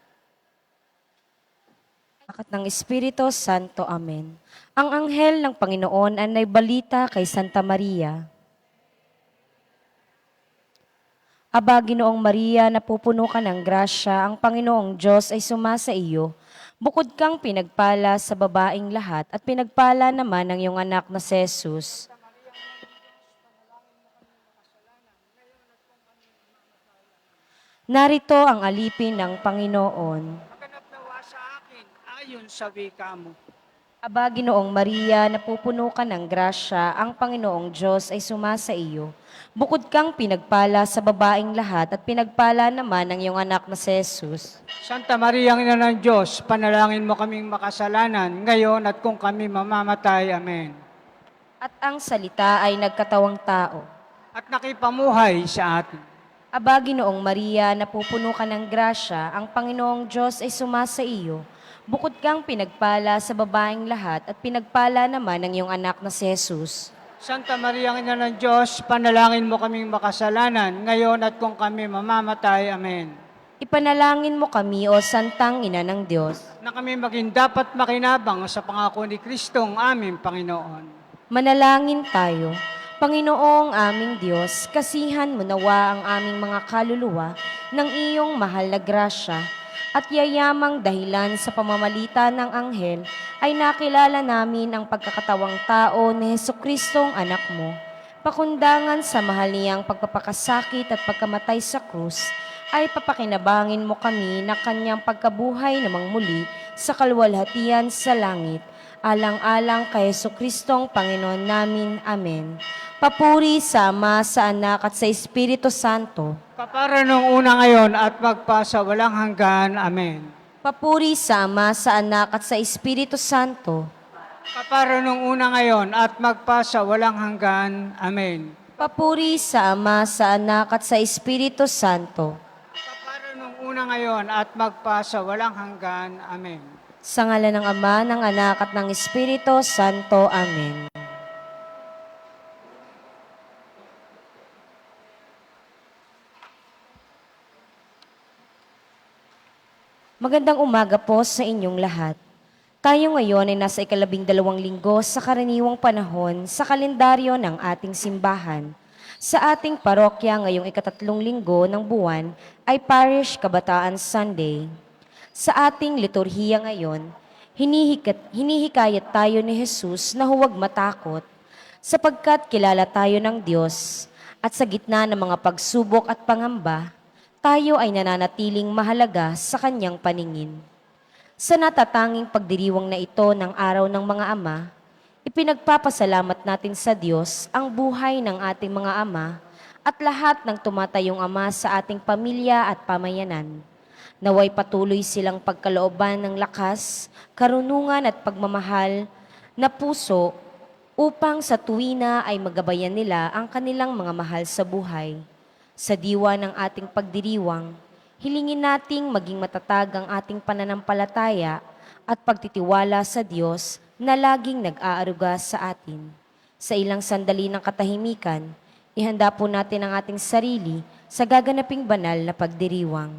Akat ng Espiritu Santo. Amen. Ang anghel ng Panginoon ay naibalita kay Santa Maria. Aba, Ginoong Maria, napupuno ka ng grasya, ang Panginoong Diyos ay sumasa iyo. Bukod kang pinagpala sa babaing lahat at pinagpala naman ang iyong anak na si Jesus. Narito ang alipin ng Panginoon. Maganap nawa sa akin ayon sa wika mo. Aba, Ginoong Maria, napupuno ka ng grasya, ang Panginoong Diyos ay sumasa iyo. Bukod kang pinagpala sa babaing lahat at pinagpala naman ang iyong anak na si Jesus. Santa Maria, ang Ina ng Diyos, panalangin mo kaming makasalanan, ngayon at kung kami mamamatay. Amen. At ang salita ay nagkatawang tao. At nakipamuhay sa atin. Aba, Ginoong Maria, napupuno ka ng grasya, ang Panginoong Diyos ay sumasa iyo. Bukod kang pinagpala sa babaing lahat at pinagpala naman ang iyong anak na si Jesus. Santa Maria, ang Ina ng Diyos, panalangin mo kaming makasalanan, ngayon at kung kami mamamatay. Amen. Ipanalangin mo kami, o Santang Ina ng Diyos, Na kami maging dapat makinabang sa pangako ni Kristong aming Panginoon. manalangin tayo. Panginoong aming Diyos, kasihan mo nawa ang aming mga kaluluwa ng iyong mahal na grasya at yayamang dahilan sa pamamagitan ng anghel ay nakilala namin ang pagkakatawang tao ni Jesukristong anak mo. Pakundangan sa mahal niyang pagpapakasakit at pagkamatay sa krus, ay papakinabangin mo kami na kanyang pagkabuhay namang muli sa kalwalhatian sa langit. Alang-alang kay Jesukristong Panginoon namin. Amen. Papuri sa Ama, sa Anak at sa Espiritu Santo. Kapara nung una ngayon at magpasa walang hanggan. Amen. Papuri sa Ama, sa Anak at sa Espiritu Santo. Kapara nung una ngayon at magpasa walang hanggan. Amen. Papuri sa Ama, sa Anak at sa Espiritu Santo. Kapara nung una ngayon at magpasa walang hanggan. Amen. Sa ngalan ng Ama, ng Anak at ng Espiritu Santo. Amen. Magandang umaga po sa inyong lahat. Tayo ngayon ay nasa 12 linggo sa karaniwang panahon sa kalendaryo ng ating simbahan. Sa ating parokya ngayong 3 linggo ng buwan ay Parish Kabataan Sunday. Sa ating liturhiya ngayon, hinihikayat tayo ni Jesus na huwag matakot sapagkat kilala tayo ng Diyos at sa gitna ng mga pagsubok at pangamba, tayo ay nananatiling mahalaga sa kanyang paningin. Sa natatanging pagdiriwang na ito ng araw ng mga ama, ipinagpapasalamat natin sa Diyos ang buhay ng ating mga ama at lahat ng tumatayong ama sa ating pamilya at pamayanan. Naway patuloy silang pagkalooban ng lakas, karunungan at pagmamahal na puso upang sa tuwina ay magabayan nila ang kanilang mga mahal sa buhay. Sa diwa ng ating pagdiriwang, hilingin nating maging matatag ang ating pananampalataya at pagtitiwala sa Diyos na laging nag-aaruga sa atin. Sa ilang sandali ng katahimikan, ihanda po natin ang ating sarili sa gaganaping banal na pagdiriwang.